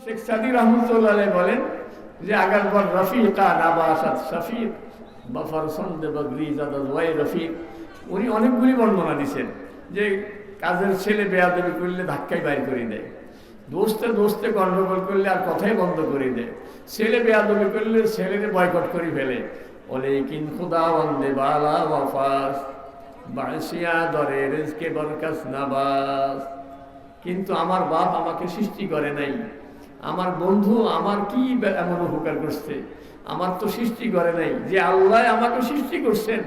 শেখ সাদি রহমতুল্লাহ বলেন যে আগার পর রফিকা নাবাসাত শফিক বফরসন্দ বগরি জাদাদ ওয়াই রফিক, উনি অনেকগুলি বর্ণনা দিচ্ছেন যে কাজের ছেলে বেয়াদবি করলে ধাক্কায় বাইর করে দেয়, দোস্তে গন্ডগোল করলে আর কথাই বন্ধ করে দেয়, ছেলে বেয়াদবি করলে ছেলেকে বয়কট করে ফেলে। ওলেকিন খুদা বন্দে বালা ওয়াফাস বাসিয়া দরে রেজকে বরকাস নাবাস। কিন্তু আমার বাপ আমাকে সৃষ্টি করে নাই, আমার বন্ধু আমার কি এমন উপকার করছে, আমার তো সৃষ্টি করে নাই। যে আল্লাহ আমাকে সৃষ্টি করছেন,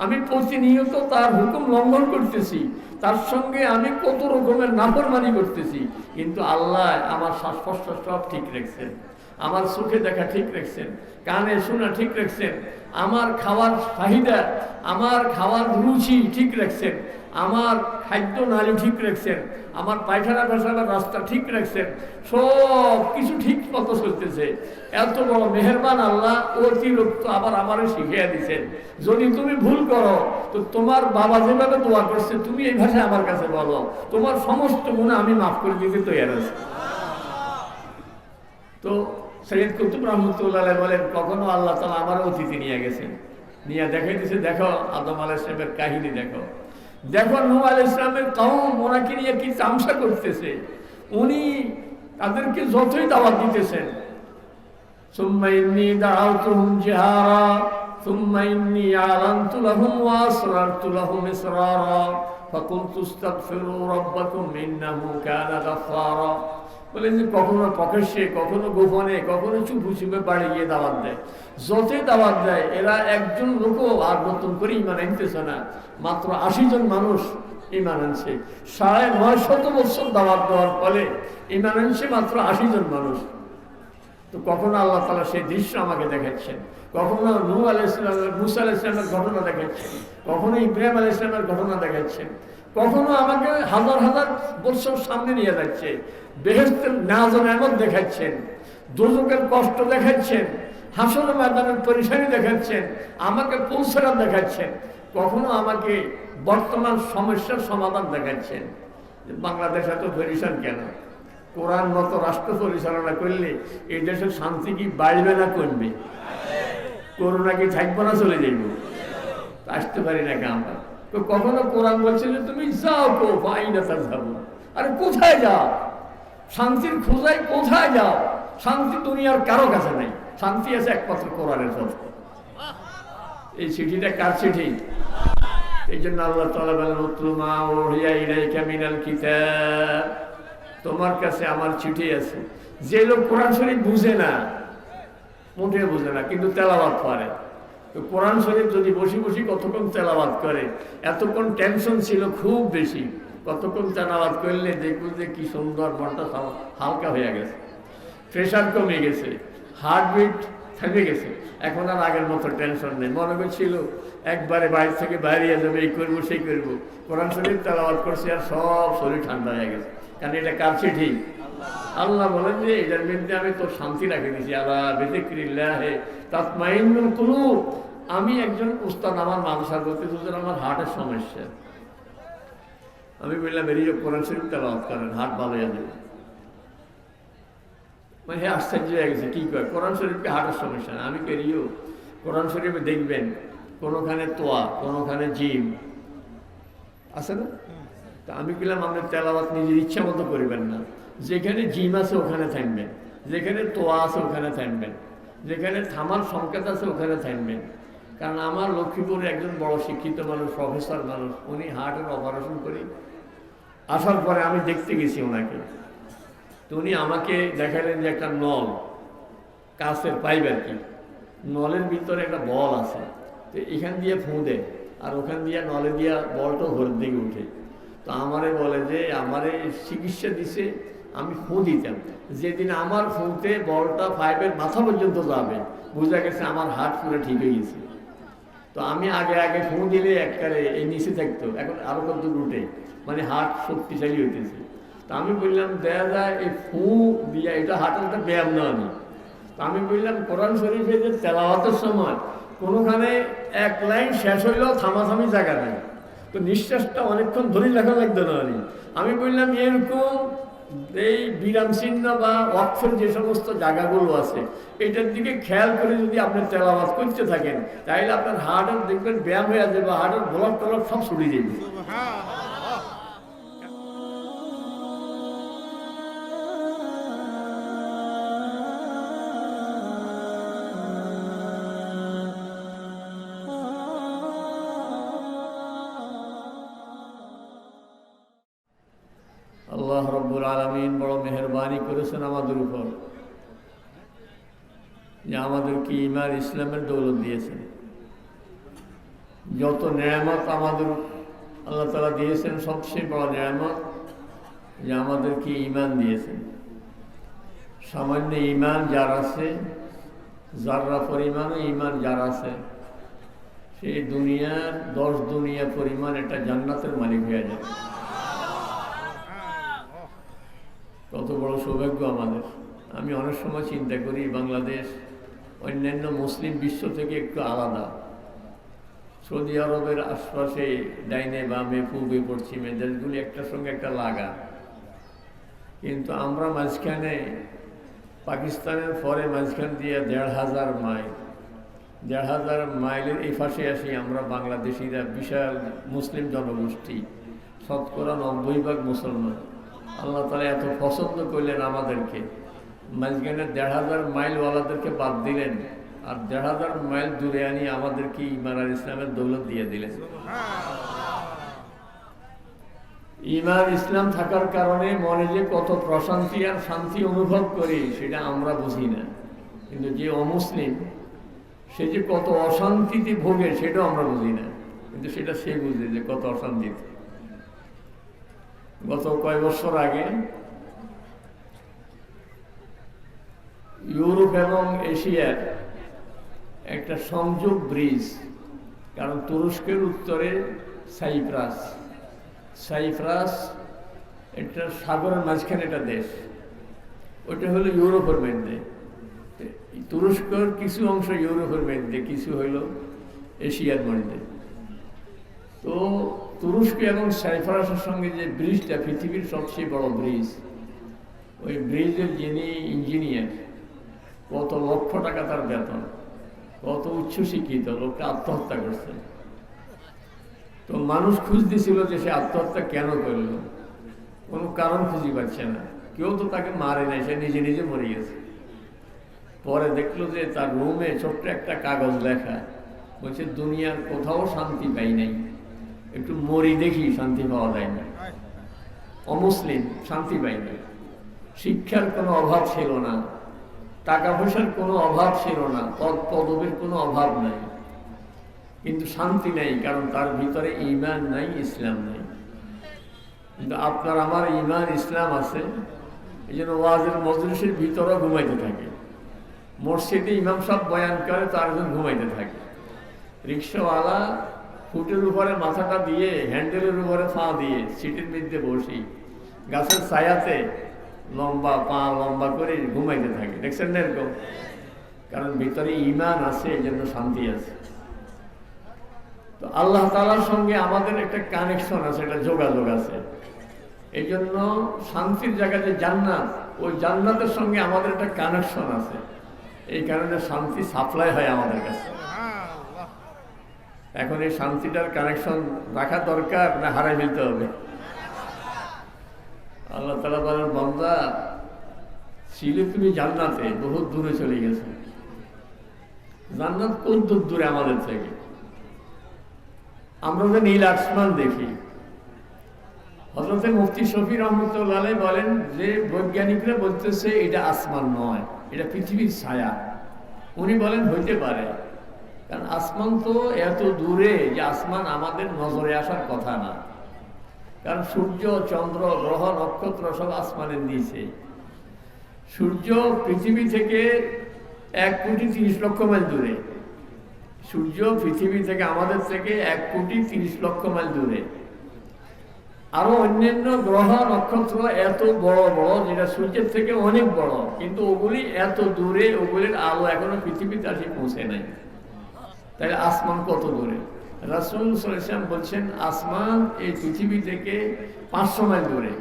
আমি প্রতিনিয়ত তার হুকুম লঙ্ঘন করতেছি, তার সঙ্গে আমি কত রকমের নাফরমানি করতেছি, কিন্তু আল্লাহ আমার শ্বাস প্রশ্বাস সব ঠিক রাখছেন, আমার চোখে দেখা ঠিক রাখছেন, কানে শোনা ঠিক রাখছেন, আমার খাওয়ার চাহিদা, আমার খাওয়ার রুচি ঠিক রাখছেন, আমার খাদ্য নালী ঠিক রাখছেন, আমার পায়খানা পেশাবার রাস্তা ঠিক রাখছেন, সব কিছু ঠিক মতো চলতেছে। এত বড় মেহেরবান আল্লাহ অতিরিক্ত আবার আমারে শিখিয়ে দিচ্ছেন, যদি তুমি ভুল করো তো তোমার বাবা যেভাবে দোয়া করছে তুমি এই ভাষায় আমার কাছে বলো, তোমার সমস্ত গুণা আমি মাফ করে দিতে তৈরি আছি। তো সৈয়দ কুতুব রহমতুল্লাহ বলেন কখনো আল্লাহ তাআলা আমার অতিথি নিয়ে গেছেন, নিয়ে দেখাই দিয়েছে, দেখো আদম আলাইহিস সালামের কাহিনী, দেখো নূহ আলাইহিস সালামের কওম ওনাকে নিয়ে কি তামসা করতেছে, উনি তাদেরকে যতই দাওয়াত দিতেছেন, সুম্মা ইন্নী দাআউতুহুম জিহারা সুম্মা ইন্নী আ'লানতু লাহুম ওয়া আসরারতু লাহুম ইসরারা ফাকুলতু আস্তাগফিরু রাব্বাকুম ইন্নাহু কানা গাফফারা। বলেন যে কখনো প্রকাশ্যে, কখনো গোপনে, কখনো চুপু চুপে বাড়ি গিয়ে দাওয়াত দেয়, যতই দাওয়াত দেয় এরা একজন লোকও আর নতুন করে ইমান আনতেছে না। মাত্র 80 জন মানুষ ইমান আনছে, 950 বছর দাওয়াত দেওয়ার ফলে ইমান আনছে মাত্র 80 জন মানুষ। তো কখনো আল্লাহ তাআলা সেই দৃশ্য আমাকে দেখাচ্ছেন, কখনো নূহ আলাইহিস সালাম, মুসা আলাইহিস সালামের ঘটনা দেখাচ্ছেন, কখনো ইব্রাহিম আলাইহিস সালামের ঘটনা দেখাচ্ছেন, কখনো আমাকে হাজার হাজার বছর সামনে নিয়ে যাচ্ছে, বেহেশতের নাজ ও নেয়ামত দেখাচ্ছেন, দোজখের কষ্ট দেখাচ্ছেন, হাসরের ময়দানের পরিশানি দেখাচ্ছেন, আমাকে পৌঁছানো দেখাচ্ছেন, কখনো আমাকে বর্তমান সমস্যার সমাধান দেখাচ্ছেন। বাংলাদেশ এত পরিশান কেন? কোরআন মতো রাষ্ট্র পরিচালনা করলে এই দেশের শান্তি কি বাড়বে না কমবে? করোনা কি থাকবো না চলে যাইব? আসতে পারি না আমরা। তো কখনো কোরআন বলছে যে তুমি যাও কো বাইনা তাযাবু, আরে কোথায় যাও? শান্তির খোঁজায় কোথায় যাও? শান্তি দুনিয়ার কারো কাছে নাই, শান্তি আছে একমাত্র কোরআনের কাছে। এই চিঠিটা কার চিঠি? এই জন্য আল্লাহ তাআলা বলেন উতলু মা উহিয়া ইলাইকা মিনাল কিতাব, তোমার কাছে আমার চিঠি আছে। যে লোক কোরআন শরীফ বুঝে না, মোটেও বুঝে না, কিন্তু তেলাওয়াত করে, তো কোরআন শরীফ যদি বসে বসে কতক্ষণ তেলাওয়াত করে, এতক্ষণ টেনশন ছিল খুব বেশি, কতক্ষণ তেলাওয়াত করলে দেখবো যে কি সুন্দর, মনটা হালকা হয়ে গেছে, প্রেশার কমে গেছে, হার্টবিট থেমে গেছে, এখন আর আগের মতো টেনশন নেই। মনে করছিল একবারে বাইরে থেকে বাইরে যাবে, এই করবো সেই করবো, কোরআন শরীফ তেলাওয়াত করছে আর সব শরীর ঠান্ডা হয়ে গেছে। কারণ এটা কার চিঠি? আল্লাহ বলেন যে এটার মধ্যে আমি তোর শান্তি রাখে দিয়েছি, আলা বিযিকরিল্লাহি তাতমাইন্নুল কুলুব। আমি একজন উস্তাদ, আমার মানসার বলতে আমার হার্টের সমস্যা, আমি বললাম বেরিয়ে কোরআন শরীফ তেলাওয়াত করেন, হার্ট ভালো হয়ে যাবে। মানে হে আশ্চর্য হয়ে গেছে, কি কয় কোরআন শরীফকে হার্টের সমস্যা না? আমি বেরিয়েও কোরআন শরীফে দেখবেন কোনোখানে তোয়া, কোনোখানে জিম আছে না? তা আমি বললাম আপনার তেলাওয়াত নিজের ইচ্ছা মতো করবেন না, যেখানে জিম আছে ওখানে থাকবেন, যেখানে তোয়া আছে ওখানে থাকবেন, যেখানে থামার সংকেত আছে ওখানে থাকবেন। কারণ আমার লক্ষ্মীপুরে একজন বড় শিক্ষিত মানুষ, প্রফেসর মানুষ, উনি হার্টের অপারেশন করে আসার পরে আমি দেখতে গেছি ওনাকে, তো উনি আমাকে দেখালেন যে একটা নল, কাছের পাইপ আর কি, নলের ভিতরে একটা বল আছে, তো এখান দিয়ে ফুঁ দেয় আর ওখান দিয়ে নলে দিয়া বলটা ঘরের দিকে উঠে। তো আমারে বলে যে আমারে চিকিৎসা দিছে, আমি ফুঁ দিতাম, যেদিন আমার ফুঁতে বলটা পাইপের মাথা পর্যন্ত যাবে, বোঝা গেছে আমার হার্ট পুরো ঠিক হয়ে গেছে। তো আমি আগে ফুঁ দিলে একবারে এই নিচে থাকতো, এখন আরো কত উঠে, মানে হার্ট শক্তিশালী হইতেছে। তো আমি বললাম দেখা যায় এই ফুঁ দিয়া এটা হার্টের একটা ব্যায়াম নেওয়া নেই। তো আমি বললাম কোরআন শরীফে যে তেলাওয়াতের সময় কোনোখানে এক লাইন শেষ হইলেও থামাথামি জায়গা নেই, তো নিঃশ্বাসটা অনেকক্ষণ ধরে লেখা লাগতো না। আমি বললাম এরকম এই বিরাম চিহ্ন বা ওয়াকফের যে সমস্ত জায়গাগুলো আছে এটার দিকে খেয়াল করে যদি আপনি তেলাওয়াত করতে থাকেন তাহলে আপনার হার্টের দেখবেন ব্যায়াম হয়ে যাবে বা হার্টের ব্লক টলক সব ছড়িয়ে যাবে। আল্লাহ রব্বুল আলামিন বড় মেহেরবানি করেছেন আমাদের উপর যে আমাদেরকে ঈমান ইসলামের দৌলত দিয়েছেন। যত নেয়ামত আমাদের আল্লাহ তাআলা দিয়েছেন সবচেয়ে বড় নেয়ামত যে আমাদেরকে ঈমান দিয়েছেন। সামান্য ঈমান যার আছে, যাররা পরিমাণও ঈমান যার আছে, সেই দুনিয়ার 10 দুনিয়া পরিমাণ একটা জান্নাতের মালিক হয়ে যায়। কত বড় সৌভাগ্য আমাদের। আমি অনেক সময় চিন্তা করি বাংলাদেশ অন্যান্য মুসলিম বিশ্ব থেকে একটু আলাদা। সৌদি আরবের আশপাশে ডাইনে বামে পূর্বে পশ্চিমে দেশগুলি একটার সঙ্গে একটা লাগা, কিন্তু আমরা মাঝখানে পাকিস্তানের পরে মাঝখান দিয়ে ১,৫০০ মাইল, ১,৫০০ মাইলের এই পাশে আসি আমরা বাংলাদেশিরা, বিশাল মুসলিম জনগোষ্ঠী, শতকরা ৯০% মুসলমান। আল্লাহ তাআলা এত পছন্দ করলেন আমাদেরকে, মাঝখানে ১,৫০০ মাইলওয়ালাদেরকে বাদ দিলেন আর ১,৫০০ মাইল দূরে আনি আমাদেরকে ঈমান আর ইসলামের দৌলত দিয়ে দিলেন। ঈমান ইসলাম থাকার কারণে মনে যে কত প্রশান্তি আর শান্তি অনুভব করি সেটা আমরা বুঝি না, কিন্তু যে অমুসলিম সে যে কত অশান্তিতে ভোগে সেটাও আমরা বুঝি না, কিন্তু সেটা সে বুঝে যে কত অশান্তিতে। গত কয়েক বছর আগে ইউরোপ এবং এশিয়ার একটা সংযোগ ব্রিজ, কারণ তুরস্কের উত্তরে সাইপ্রাস একটা সাগরের মাঝখানে একটা দেশ, ওটা হলো ইউরোপের মধ্যে। তুরস্কের কিছু অংশ ইউরোপের মধ্যে, কিছু হইল এশিয়ার মধ্যে। তো তুরস্ক এবং সাইপ্রাসের সঙ্গে যে ব্রিজটা পৃথিবীর সবচেয়ে বড় ব্রিজ, ওই ব্রিজের যিনি ইঞ্জিনিয়ার, কত লক্ষ টাকা তার বেতন, কত উচ্চশিক্ষিত, লোকটা আত্মহত্যা করছে। তো মানুষ খুঁজতেছিল যে সে আত্মহত্যা কেন করল, কোনো কারণ খুঁজে পাচ্ছে না, কেউ তো তাকে মারে নাই, সে নিজে নিজে মরে গেছে। পরে দেখলো যে তার রুমে ছোট্ট একটা কাগজ লেখা, বলছে দুনিয়ার কোথাও শান্তি পাই নাই, একটু মরি দেখি শান্তি পাওয়া যায় না। অমুসলিম শান্তি পাই না, শিক্ষার কোনো অভাব ছিল না, টাকা পয়সার কোনো অভাব ছিল না, পদ পদবীর কোনো অভাব নাই, কিন্তু শান্তি নেই, কারণ তার ভিতরে ঈমান নাই, ইসলাম নাই। কিন্তু আপনার আমার ঈমান ইসলাম আছে, এই জন্য ওয়াজের মজলিসের ভিতরেও ঘুমাইতে থাকে, মসজিদে ইমাম সাহেব বয়ান করে তার একজন ঘুমাইতে থাকে, রিক্সাওয়ালা ফুটের উপরে মাথাটা দিয়ে হ্যান্ডেলের উপরে পা দিয়ে সিটের মধ্যে বসি গাছের ছায়াতে লম্বা পা লম্বা করে ঘুমাইতে থাকে। দেখছেন না এরকম? কারণ ভিতরে ঈমান আছে, এই জন্য শান্তি আছে। তো আল্লাহ তাআলার সঙ্গে আমাদের একটা কানেকশন আছে, একটা যোগাযোগ আছে, এই জন্য শান্তির জায়গাতে জান্নাত, ওই জান্নাতের সঙ্গে আমাদের একটা কানেকশন আছে, এই কারণে শান্তি সাপ্লাই হয় আমাদের কাছে। এখন এই শান্তিটার কানেকশন রাখা দরকার না হারাই ফেলতে হবে? আল্লাহ তাআলা বলেন, বান্দা ছিলে তুমি জান্নাতে, বহুত দূরে চলে গেছে। জান্নাত কোন দূরে আমাদের থেকে? আমরা যে নীল আসমান দেখি, হযরতে মুফতি শফি রহমতুল্লাহ আলাইহি বলেন যে বৈজ্ঞানিকরা বলতেছে এটা আসমান নয়, এটা পৃথিবীর ছায়া। উনি বলেন হইতে পারে, কারণ আসমান তো এত দূরে যে আসমান আমাদের নজরে আসার কথা না, কারণ সূর্য চন্দ্র গ্রহ নক্ষত্র সব আসমানের নিচে। সূর্য পৃথিবী থেকে 1,30,00,000 মাইল দূরে, সূর্য পৃথিবী থেকে আমাদের থেকে 1,30,00,000 মাইল দূরে। আরো অন্যান্য গ্রহ নক্ষত্র এত বড় বড়, যেটা সূর্যের থেকে অনেক বড়, কিন্তু ওগুলি এত দূরে, ওগুলির আলো এখনো পৃথিবীতে আসে পৌঁছে নাই। তাহলে আসমান কত দূরে? রাসূল সাল্লাল্লাহু আলাইহি ওয়াসাল্লাম বলছেন আসমান এই পৃথিবী থেকে 500 মাইল দূরে।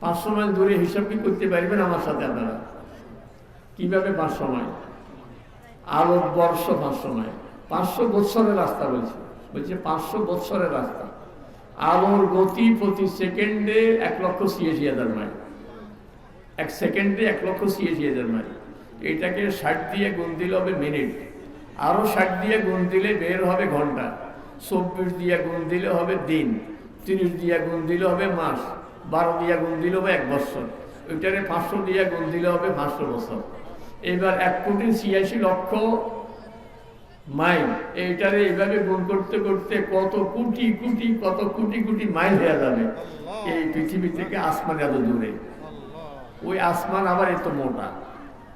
500 মাইল দূরে হিসাব কি করতে পারবেন আমার সাথে আপনারা? কিভাবে 500 মাইল? আলোকবর্ষ 500 মাইল, 500 বৎসরের রাস্তা বলছে 500 বৎসরের রাস্তা। আলোর গতি প্রতি সেকেন্ডে 1,86,000 মাইল, এক সেকেন্ডে 1,86,000 মাইল। এটাকে 60 দিয়ে গুণ দিলে হবে মিনিট, আরো 60 দিয়ে গুণ দিলে বের হবে ঘন্টা, 24 দিয়ে গুণ দিলে হবে দিন, 30 দিয়ে গুণ দিলে হবে মাস, 12 দিয়ে গুণ দিলে হবে 1 বছর, ওইটারে 500 দিয়ে গুণ দিলে হবে 500 বছর। এবার 1,86,00,000 মাইল, এইটারে এইভাবে গুণ করতে করতে কত কোটি কোটি কত কোটি কোটি মাইল হয়ে যাবে এই পৃথিবী থেকে আসমান এত দূরে। ওই আসমান আবার এত মোটা,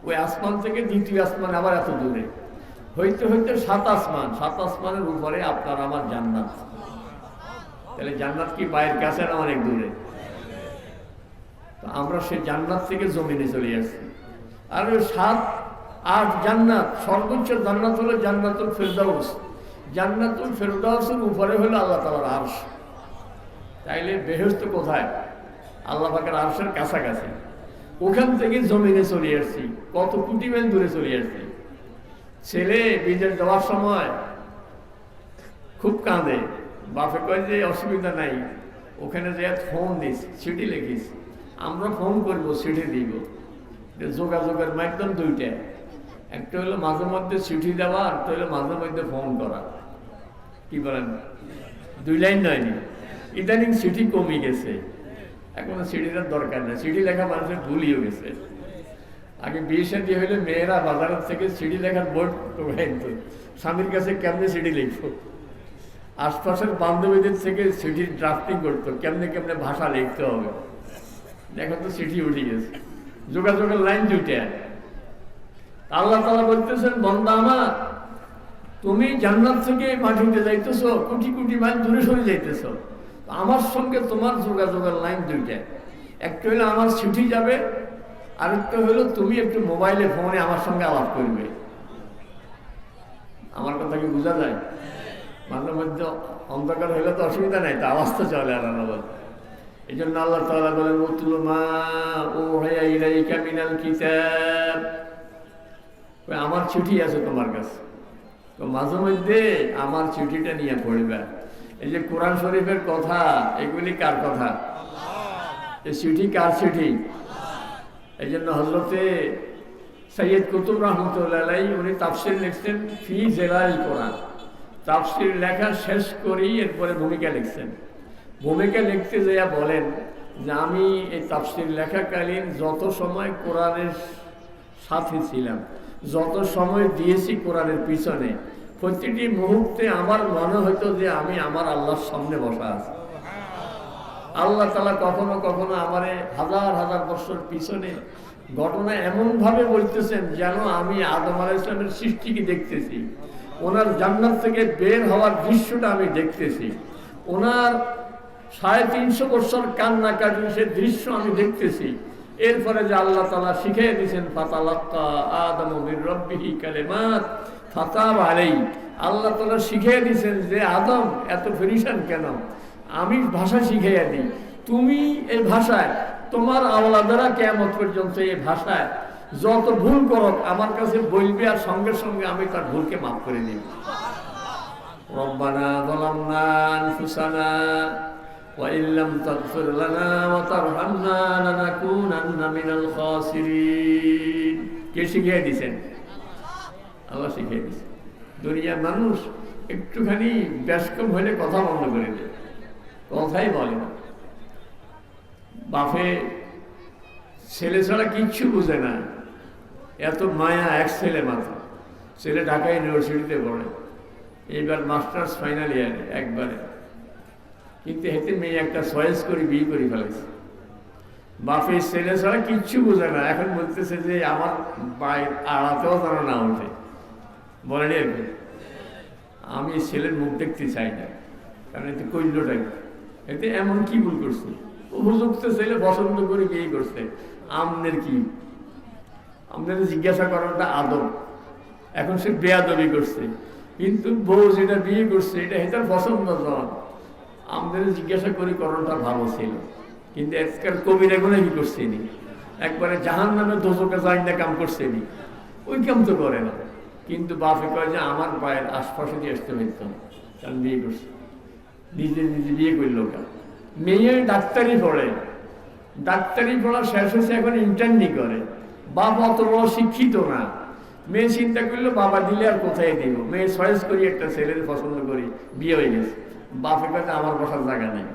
ওই আসমান থেকে দ্বিতীয় আসমান আবার এত দূরে, হইতে হইতে 7 আসমান, 7 আসমানের উপরে আপনার আমার জান্নাত। তাহলে জান্নাত কি বাইরের কাছে না অনেক দূরে? তো আমরা সেই জান্নাত থেকে জমিনে চলে আসছি। আর ওই 7-8 জান্নাত, সর্বোচ্চ জান্নাত হলো জান্নাতুল ফেরদাউস। জান্নাতুল ফেরদাউসের উপরে হলো আল্লাহ তাআলার আরশ। তাইলে বেহেশত কোথায়? আল্লাহ পাকের আরশের কাছাকাছি। ওখান থেকে জমিনে চলে আসছি, কত কোটি মাইল দূরে চলে আসছি। ছেলে বিদেশ যাওয়ার সময় খুব কাঁদে, বাপে কয় যে অসুবিধা নাই, ওখানে যে ফোন দিস, চিঠি লিখিস, আমরা ফোন করবো, চিঠি দিব। যোগাযোগের মাধ্যম দুইটা, একটা হলো মাঝে মধ্যে চিঠি দেওয়া, একটা হলো মাঝে মধ্যে ফোন করা। কি বলেন? 2 লাইন নয়নি, ইদানিং চিঠি কমে গেছে, এখন চিঠিটার দরকার নেই, চিঠি লেখা মানুষের ভুলিও গেছে। আগে বিয়ে শাদী হইলে মেয়েরা বাজারের থেকে চিঠি লেখার বোর্ড টোকাইতো, স্বামীর কাছে কেমনে চিঠি লিখবো, আশপাশের বান্ধবীদের থেকে চিঠির ড্রাফটিং করতো, কেমনে কেমনে ভাষা লিখতে হবে। এখন তো চিঠি উঠে গেছে, যোগাযোগের লাইন দুইটা। আল্লাহ তাআলা বলতেছেন, বান্দা আমার, তুমি জান্নাত থেকে মাটিতে যাইতেছো, কোটি কোটি মাইল দূরে সরে যাইতেছো, আমার সঙ্গে তোমার যোগাযোগের লাইন দুইটা। একটা হলো আমার চিঠি যাবে, আরেকটা হলো তুমি একটু মোবাইলে ফোনে আমার সঙ্গে আলাপ করবে। আমার কথা কি বোঝা যায়? মাঝে মধ্যে অন্ধকার হইলে তো অসুবিধা নাই, তো আওয়াজ তো চলে আলাদা। এই জন্য আল্লাহ তাআলা বলেন, উতলু মা উহিয়া ইলাইকা মিনাল কিতাব, আমার চিঠি আছে তোমার কাছে, তো মাঝে মধ্যে আমার চিঠিটা নিয়ে পড়বে। এই যে কোরআন শরীফের কথা, এগুলি কার কথা? এই চিঠি কার চিঠি? এই জন্য হযরতে সৈয়দ কুতুব রহমতুল্লাহ আলাইহি উনি তাফসীর লিখছেন ফি জিলাল কোরআন। তাফসীর লেখা শেষ করেই এরপরে ভূমিকা লিখছেন। ভূমিকা লিখতে যাইয়া বলেন যে আমি এই তাফসীর লেখাকালীন যত সময় কোরআনের সাথে ছিলাম, যত সময় দিয়েছি কোরআনের পিছনে, প্রতিটি মুহূর্তে আমার মনে হতো যে আমি আমার আল্লাহর সামনে বসা আছি। আল্লাহ তাআলা কখনো কখনো আমারে হাজার হাজার বছর পিছনে ঘটনা এমনভাবে বলতেছেন যেন আমি আদম আলাইহিস সালামের সৃষ্টিকে দেখতেছি, ওনার জান্নাত থেকে বের হওয়ার দৃশ্যটা আমি দেখতেছি, ওনার 350 বছর কান্নাকাটি সে দৃশ্য আমি দেখতেছি। এরপরে যে আল্লাহ তাআলা শিখিয়ে দিয়েছেন, ফাতালাক্কা আদম মির রাব্বিহি কালিমাত ফাতাবা আলাইহি, আল্লাহ তাআলা শিখিয়ে দিয়েছেন যে আদম এত পেরেশান কেন, আমি ভাষা শিখাইয়া দিই, তুমি এই ভাষায় তোমার আওলাদেরা কিয়ামত পর্যন্ত এই ভাষায় যত ভুল করো আমার কাছে বলবে, আর সঙ্গে সঙ্গে আমি তার ভুলকে মাফ করে দিই। রব্বানা যালামনা আনফুসানা ওয়া ইল্লাম তাগফির লানা ওয়া তারহামনা লানাকুনান্না মিনাল খাসিরিন। কে শিখিয়ে দিয়েছেন? আল্লাহ শিখিয়ে দিয়েছেন। দুনিয়ার মানুষ একটুখানি ব্যস্কম হলে কথা বন্ধ করে দেয়, কথাই বলে না। বাপে ছেলে ছাড়া কিচ্ছু বুঝে না, এত মায়া, এক ছেলে মাত্র। ছেলে ঢাকা ইউনিভার্সিটিতে পড়ে, এইবার মাস্টার্স ফাইনাল ইয়ারে একবারে, কিন্তু হেতে মেয়ে একটা চয়েস করে বিয়ে করে ফেলেছে। বাপের ছেলে ছাড়া কিচ্ছু বোঝে না, এখন বলতেছে যে আমার বাইর আড়াতেও যেন না ওঠে। বলেনি আর কি, আমি ছেলের মুখ দেখতে চাই না, কারণ এতে কইলটাই, এতে এমন কি ভুল করছে, উপযুক্ত ছেলে পছন্দ করে বিয়ে করছে, আমনের কি? আপনাদের জিজ্ঞাসা করাটা আদব। এখন সে বেয়াদবি করছে, কিন্তু বউ যেটা বিয়ে করছে এটা হেতার পছন্দ জন, আমাদের জিজ্ঞাসা করি করণটা ভালো ছিল, কিন্তু আজকাল কবিরা গুলো কি করছেনি, একবারে জাহান নামে দোজকে যাই না কাম করছেনি, ওই কাম তো করে না। কিন্তু বাপে কয় যে আমার পায়ের আশপাশে দিয়ে আসতে হইত না, কারণ বিয়ে করছে, নিজে নিজে বিয়ে করলো। মেয়ে ডাক্তারি পড়ে, ডাক্তারি পড়া শেষ হয়েছে, এখন ইন্টার্নি করে। বাপ অত বড় শিক্ষিত না। মেয়ে চিন্তা করলো বাবা দিলে আর কোথায় দিব, মেয়ে চয়েস করি একটা ছেলের পছন্দ করি, বিয়ে হয়ে গেছে। বাপের কাছে আমার বসার জায়গা নেই,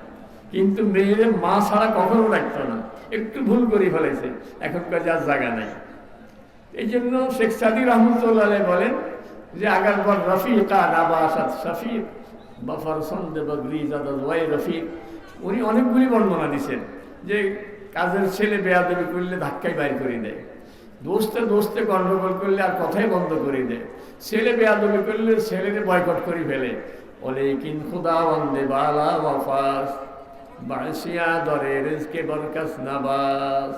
কিন্তু মেয়ের মা ছাড়া কখনো রাখতো না, একটু ভুল করে ফেলেছে, এখন কাজে আর জায়গা নেই। এই জন্য শেখ সাদি রহমতুল্লাহ বলেন যে আগার পর রফিকা নাবাসাত শফিক বাফার সন্দে বগরি জাদাদ ওয়াই রফিক। উনি অনেকগুলি বর্ণনা দিচ্ছেন যে কাজের ছেলে বেয়াদবি করলে ধাক্কায় বাইর করে দেয়, দোস্তে দোস্তে গন্ডগোল করলে আর কথাই বন্ধ করে দেয়, ছেলে বেয়াদবি করলে ছেলেকে বয়কট করে ফেলে। ওলেকিন খুদা বন্দে বালা ওয়াফাস বাসিয়া দরে রেজকে বরকাস নাবাস।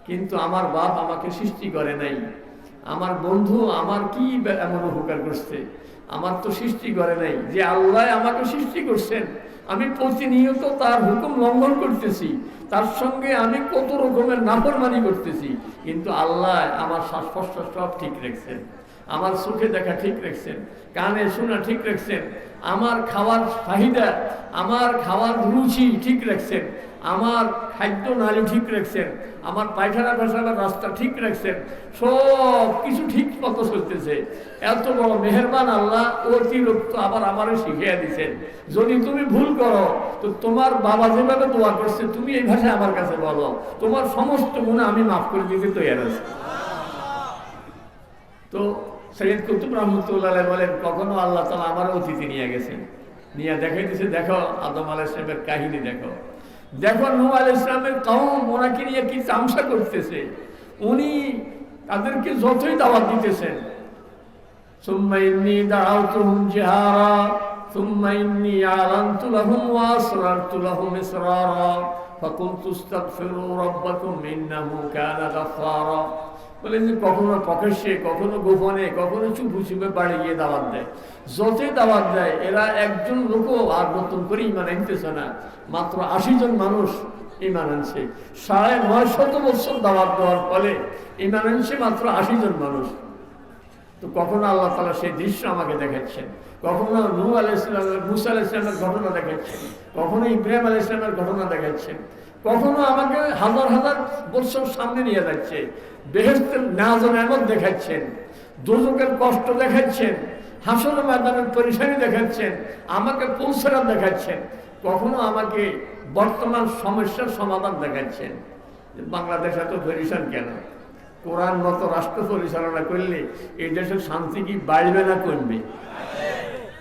কিন্তু আমার বাপ আমাকে সৃষ্টি করে নাই, আমার বন্ধু আমার কি এমন উপকার করছে, আমার তো সৃষ্টি করে নাই। যে আল্লাহ আমাকে সৃষ্টি করছেন, আমি প্রতিনিয়ত তার হুকুম লঙ্ঘন করতেছি, তার সঙ্গে আমি কত রকমের নাফরমানি করতেছি, কিন্তু আল্লাহ আমার শ্বাস প্রশ্বাস সব ঠিক রাখছেন, আমার চোখে দেখা ঠিক রাখছেন, কানে শোনা ঠিক রাখছেন, আমার খাওয়ার চাহিদা, আমার খাওয়ার রুচি ঠিক রাখছেন, আমার খাদ্য নালী ঠিক রাখছেন, আমার পায়খানা পেশাবার রাস্তা ঠিক রাখছেন, সব কিছু ঠিক মতো চলতেছে। এত বড় মেহেরবান আল্লাহ অতিরিক্ত আবার আমারও শিখিয়ে দিচ্ছেন, যদি তুমি ভুল করো তো তোমার বাবা যেভাবে দোয়া করছে তুমি এই ভাষায় আমার কাছে বলো, তোমার সমস্ত গুণা আমি মাফ করে দিতে তৈরি আছি। তো সৈয়দ কুতুব রহমতুল্লাহ বলেন কখনো আল্লাহ তাআলা আমার অতিথি নিয়ে গেছেন, নিয়ে দেখাই দিয়েছে, দেখো আদম আলাইহিস সালামের কাহিনী, দেখো দেখো নূহ আলাইহিস সালামের কওম ওনাকে নিয়ে কি তামসা করতেছে, উনি তাদেরকে যতই দাওয়াত দিতেছেন। সুম্মা ইন্নী দাআউতুহুম জিহারা সুম্মা ইন্নী আ'লানতু লাহুম ওয়া আসরারতু লাহুম ইসরারা ফাকুলতু আস্তাগফিরু রাব্বাকুম ইন্নাহু কানা গাফফারা। বলেন যে কখনো প্রকাশ্যে, কখনো গোপনে, কখনো চুপু চুপে বাড়ি গিয়ে দাওয়াত দেয়। যতই দাওয়াত দেয় এরা একজন লোকও আর নতুন করে ইমান আনতেছে না, মাত্র 80 জন মানুষ ইমান আনছে। 950 বছর দাওয়াত দেওয়ার ফলে ইমান আনছে মাত্র 80 জন মানুষ। তো কখনো আল্লাহ তাআলা সেই দৃশ্য আমাকে দেখাচ্ছেন, কখনো নূহ আলাইহিস সালাম, মুসা আলাইহিস সালামের ঘটনা দেখাচ্ছেন, কখনো ইব্রাহিম আলাইহিস সালামের ঘটনা দেখাচ্ছেন, কখনো আমাকে হাজার হাজার বছর সামনে নিয়ে যাচ্ছে, বেহেশতের নাজ ও নেয়ামত দেখাচ্ছেন, দোজখের কষ্ট দেখাচ্ছেন, হাসর ময়দানের পরিশানি দেখাচ্ছেন, আমাকে পৌঁছানো দেখাচ্ছেন, কখনো আমাকে বর্তমান সমস্যার সমাধান দেখাচ্ছেন। বাংলাদেশ এত পরিশান কেন? কোরআন মতো রাষ্ট্র পরিচালনা করলে এই দেশের শান্তি কি বাড়বে না কমবে?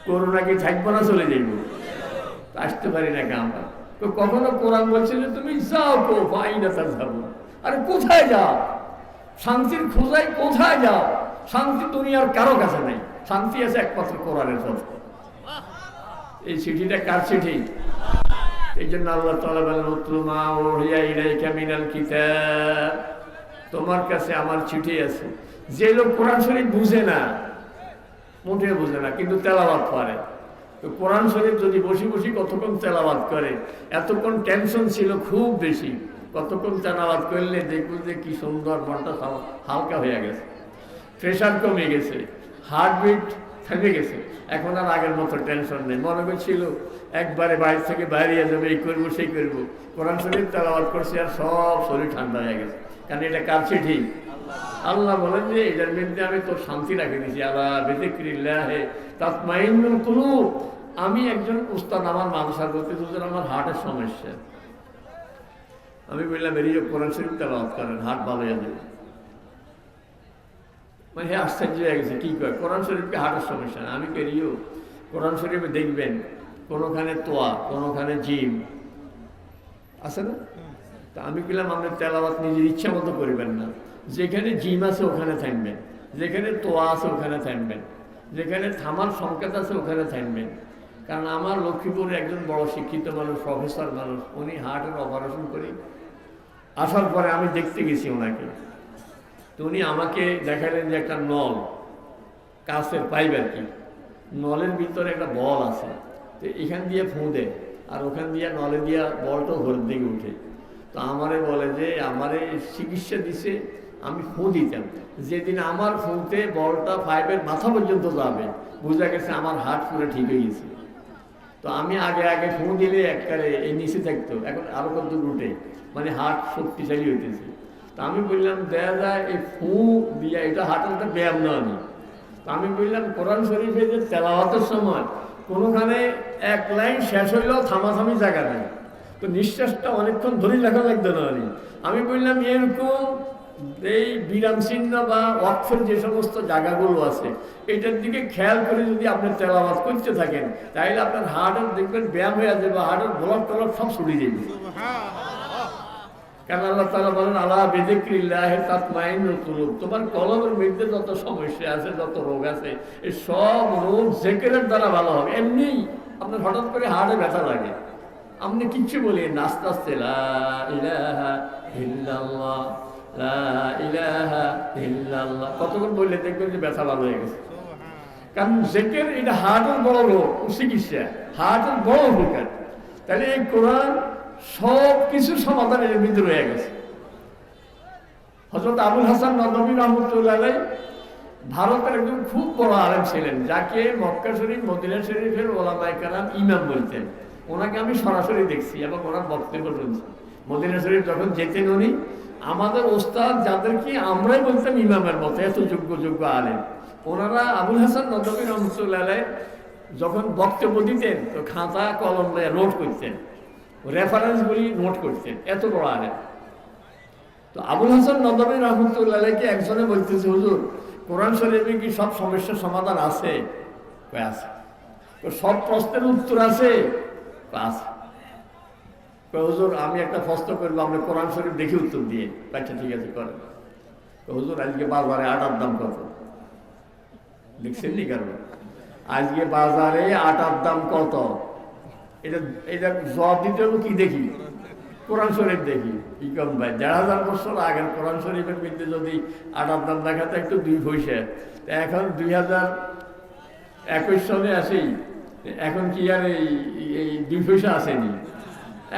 করোনা কি থাকবো না চলে যাইব? আসতে পারি না কে আমরা? তো কখনো কোরআন বলছে যে তুমি যাও তো পাইনা তার যাবো। আরে কোথায় যাও? শান্তির খোঁজায় কোথায় যাও? শান্তি দুনিয়ার কারো কাছে নেই, শান্তি আছে একমাত্র কোরআনের পথে। এই চিঠিটা কার চিঠি? এই জন্য আল্লাহ তাআলা বলেন উতলু মা উহিয়া ইলাইকা মিনাল কিতাব, তোমার কাছে আমার চিঠি আছে। যে লোক কোরআন শরীফ বুঝে না, মোটেও বুঝে না, কিন্তু তেলাওয়াত করে, তো কোরআন শরীফ যদি বসে বসে কতক্ষণ তেলাওয়াত করে, এতক্ষণ টেনশন ছিল খুব বেশি, কতক্ষণ তেলাওয়াত করলে দেখব যে কি সুন্দর, মনটা হালকা হয়ে গেছে, প্রেশার কমে গেছে, হার্টবিট থেমে গেছে, এখন আর আগের মতো টেনশন নেই। মনে করছিল একবারে বাইরে থেকে বাইরে যাবে, এই করবো সেই করবো, কোরআন শরীফ তেলাওয়াত করছে আর সব শরীর ঠান্ডা হয়ে গেছে। কারণ এটা কার চিঠি? আল্লাহ বলেন যে এটার মধ্যে আমি তোর শান্তি রাখে দিয়েছি, আলা বিযিকরিল্লাহি তাতমাইন্নুল কুলুব। আমি একজন উস্তাদ, আমার মাদ্রাসার বলতে আমার হার্টের সমস্যা, আমি বললাম বেরিয়ে কোরআন শরীফ তেলাওয়াত করেন, হার্ট ভালো হয়ে যাবে। মানে হে আশ্চর্য হয়ে গেছে, কি কয় কোরআন শরীফকে হার্টের সমস্যা না? আমি বেরিয়েও কোরআন শরীফে দেখবেন কোনোখানে তোয়া, কোনোখানে জিম আছে না? তা আমি বললাম আপনার তেলাওয়াত নিজের ইচ্ছা মতো করবেন না, যেখানে জিম আছে ওখানে থাকবেন, যেখানে তোয়া আছে ওখানে থাকবেন, যেখানে থামার সংকেত আছে ওখানে থাকবেন। কারণ আমার লক্ষ্মীপুরে একজন বড় শিক্ষিত মানুষ, প্রফেসর মানুষ, উনি হার্টের অপারেশন করে আসার পরে আমি দেখতে গেছি ওনাকে, তো উনি আমাকে দেখালেন যে একটা নল, কাছের পাইপ আর কি, নলের ভিতরে একটা বল আছে, তো এখান দিয়ে ফুঁ দেয় আর ওখান দিয়ে নলে দিয়া বলটাও ঘরের দিকে উঠে। তো আমারে বলে যে আমারে চিকিৎসা দিছে, আমি ফোঁ দিতাম, যেদিন আমার ফোঁতে বলটা 5-এর মাথা পর্যন্ত যাবে, বোঝা গেছে আমার হার্ট পুরো ঠিক হয়ে গেছে। তো আমি আগে আগে ফোঁ দিলে একবারে এই নিচে থাকতো, এখন আরো কত উঠে, মানে হার্ট শক্তিশালী হইতেছে। তো আমি বললাম দেখা যায় এই ফোঁ দিয়া এটা হার্টের একটা ব্যায়াম নেওয়া নেই। তো আমি বললাম কোরআন শরীফে যে তেলাওয়াতের সময় কোনোখানে এক লাইন শেষ হইলেও থামাথামি জায়গা নেই, তো নিঃশ্বাসটা অনেকক্ষণ ধরে লেখা লাগতো না। আমি বললাম এরকম এই বিরাম চিহ্ন বা অক্ষর যে সমস্ত জায়গাগুলো আছে এটার দিকে খেয়াল করে যদি আপনি তেলাওয়াত করতে থাকেন, তাহলে আপনার হার্টের দেখবেন ব্যায়াম হয়ে যাবে, হার্টের ব্লড টলড সব ছুটে যাবে। কারণ আল্লাহ তাআলা বলেন আলা বিযিকরিল্লাহি তাতমাইন্নুল কুলুব, তোমার কলবের মধ্যে যত সমস্যা আছে, যত রোগ আছে, এই সব রোগ জিকিরের দ্বারা ভালো হবে। এমনি আপনার হঠাৎ করে হার্টে ব্যথা লাগে, আপনি কিচ্ছু বলেন আস্তে আস্তে লা ইলাহা ইল্লাল্লাহ লা ইলাহা ইল্লাল্লাহ, কতক্ষণ বললে দেখবেন যে ব্যথা ভালো হয়ে গেছে। কারণ জিকির এটা হার্টের বড় রোগ, চিকিৎসা হার্টের বড় উপকার। তাহলে এই কোরআন সব কিছুর সমাধান এর ভিতরে রয়ে গেছে। হযরত আবুল হাসান নদভী রাহমাতুল্লাহ আলাইহি ভারতের একজন খুব বড় আলেম ছিলেন, যাকে মক্কা শরীফ মদিনা শরীফের ওলামায়ে কেরাম ইমাম বলতেন। ওনাকে আমি সরাসরি দেখছি এবং ওনার বক্তব্য শুনছি। মদিনা শরীফ যখন যেতেন উনি, আমাদের ওস্তাদ যাদেরকে আমরাই বলতাম ইমামের মতো, এত যোগ্য আলেম, ওনারা আবুল হাসান নদভী রাহমাতুল্লাহ আলাইহি যখন বক্তব্য দিতেন তো খাতা কলম দিয়ে নোট করতেন, রেফারেন্সগুলি নোট করতেন, এত বড় আলেম। তো আবুল হাসান নদভী রাহমাতুল্লাহ আলাইহিকে একজনে বলতেছে হুজুর কোরআন শরীফে কি সব সমস্যার সমাধান আছে? আছে। সব প্রশ্নের উত্তর আছে? আছে। হুজুর আমি একটা প্রশ্ন করবো, আমরা কোরআন শরীফ দেখি উত্তর দিয়ে। আচ্ছা ঠিক আছে করেন। হুজুর আজকে বাজারে আটার দাম কত? লিখছেন নি কারণ আজকে বাজারে আটার দাম কত? এটা জবাব দিতে হবে কি দেখি? কোরআন শরীফ দেখি। কি কম ভাই ১,৫০০ বছর আগের কোরআন শরীফের মধ্যে যদি আটার দাম দেখাতে একটু 2 পয়সা, এখন 2021 সালে আসি, এখন কি আর এই 2 পয়সা আসেনি,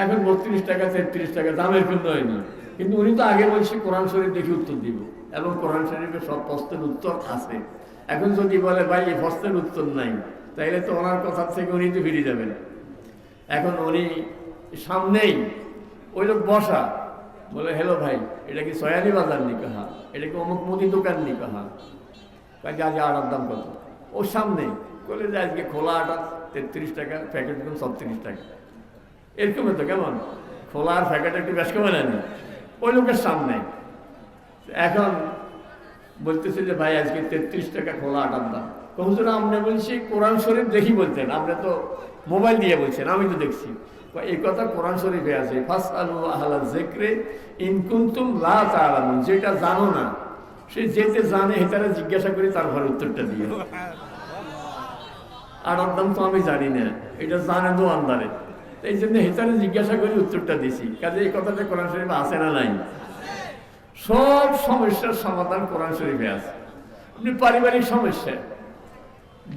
এখন 32 টাকা 33 টাকা, দামের কিন্তু হয়নি। কিন্তু উনি তো আগে বলছে কোরআন শরীফ দেখে উত্তর দিব, এবং কোরআন শরীফের সব প্রশ্নের উত্তর আছে। এখন যদি বলে ভাই এই প্রশ্নের উত্তর নাই, তাইলে তো ওনার কথা থেকে উনি তো ফিরে যাবেন। এখন উনি সামনেই ওই লোক বসা, বলে হ্যালো ভাই এটা কি সয়ানি বাজার নি? কাহা এটা কি অমুক মুদি দোকান নি? কাহা কাজে আজ আটার দাম কত? ওর সামনে বলে যে আজকে খোলা আটা 33 টাকা, প্যাকেট দেখুন 36 টাকা। এরকম তো কেমন খোলা আর প্যাকেট একটু বেশ কমে নেয়নি ওই লোকের সামনে। এখন বলতেছে যে ভাই আজকে 33 টাকা খোলা আটার দাম। হুজুর আমরা বলছি কোরআন শরীফ দেখি বলতেন, আপনি তো মোবাইল দিয়ে বলছেন, আমি তো দেখছি। এই কথা কোরআন শরীফে আছে, ফাসআলু আহলা যিকরি ইন কুনতুম লা তা'লামুন, যেটা জানো না সে যেতে জানে হেতারে জিজ্ঞাসা করি, তারপরে উত্তরটা দিয়ে। আটার দাম তো আমি জানি না, এটা জানে দোকানদারে, এই জন্য হেতারে জিজ্ঞাসা করি উত্তরটা দিছি। কাজে এই কথাটা কোরআন শরীফে আছে না নাই? সব সমস্যার সমাধান কোরআন শরীফে আছে। আপনি পারিবারিক সমস্যা,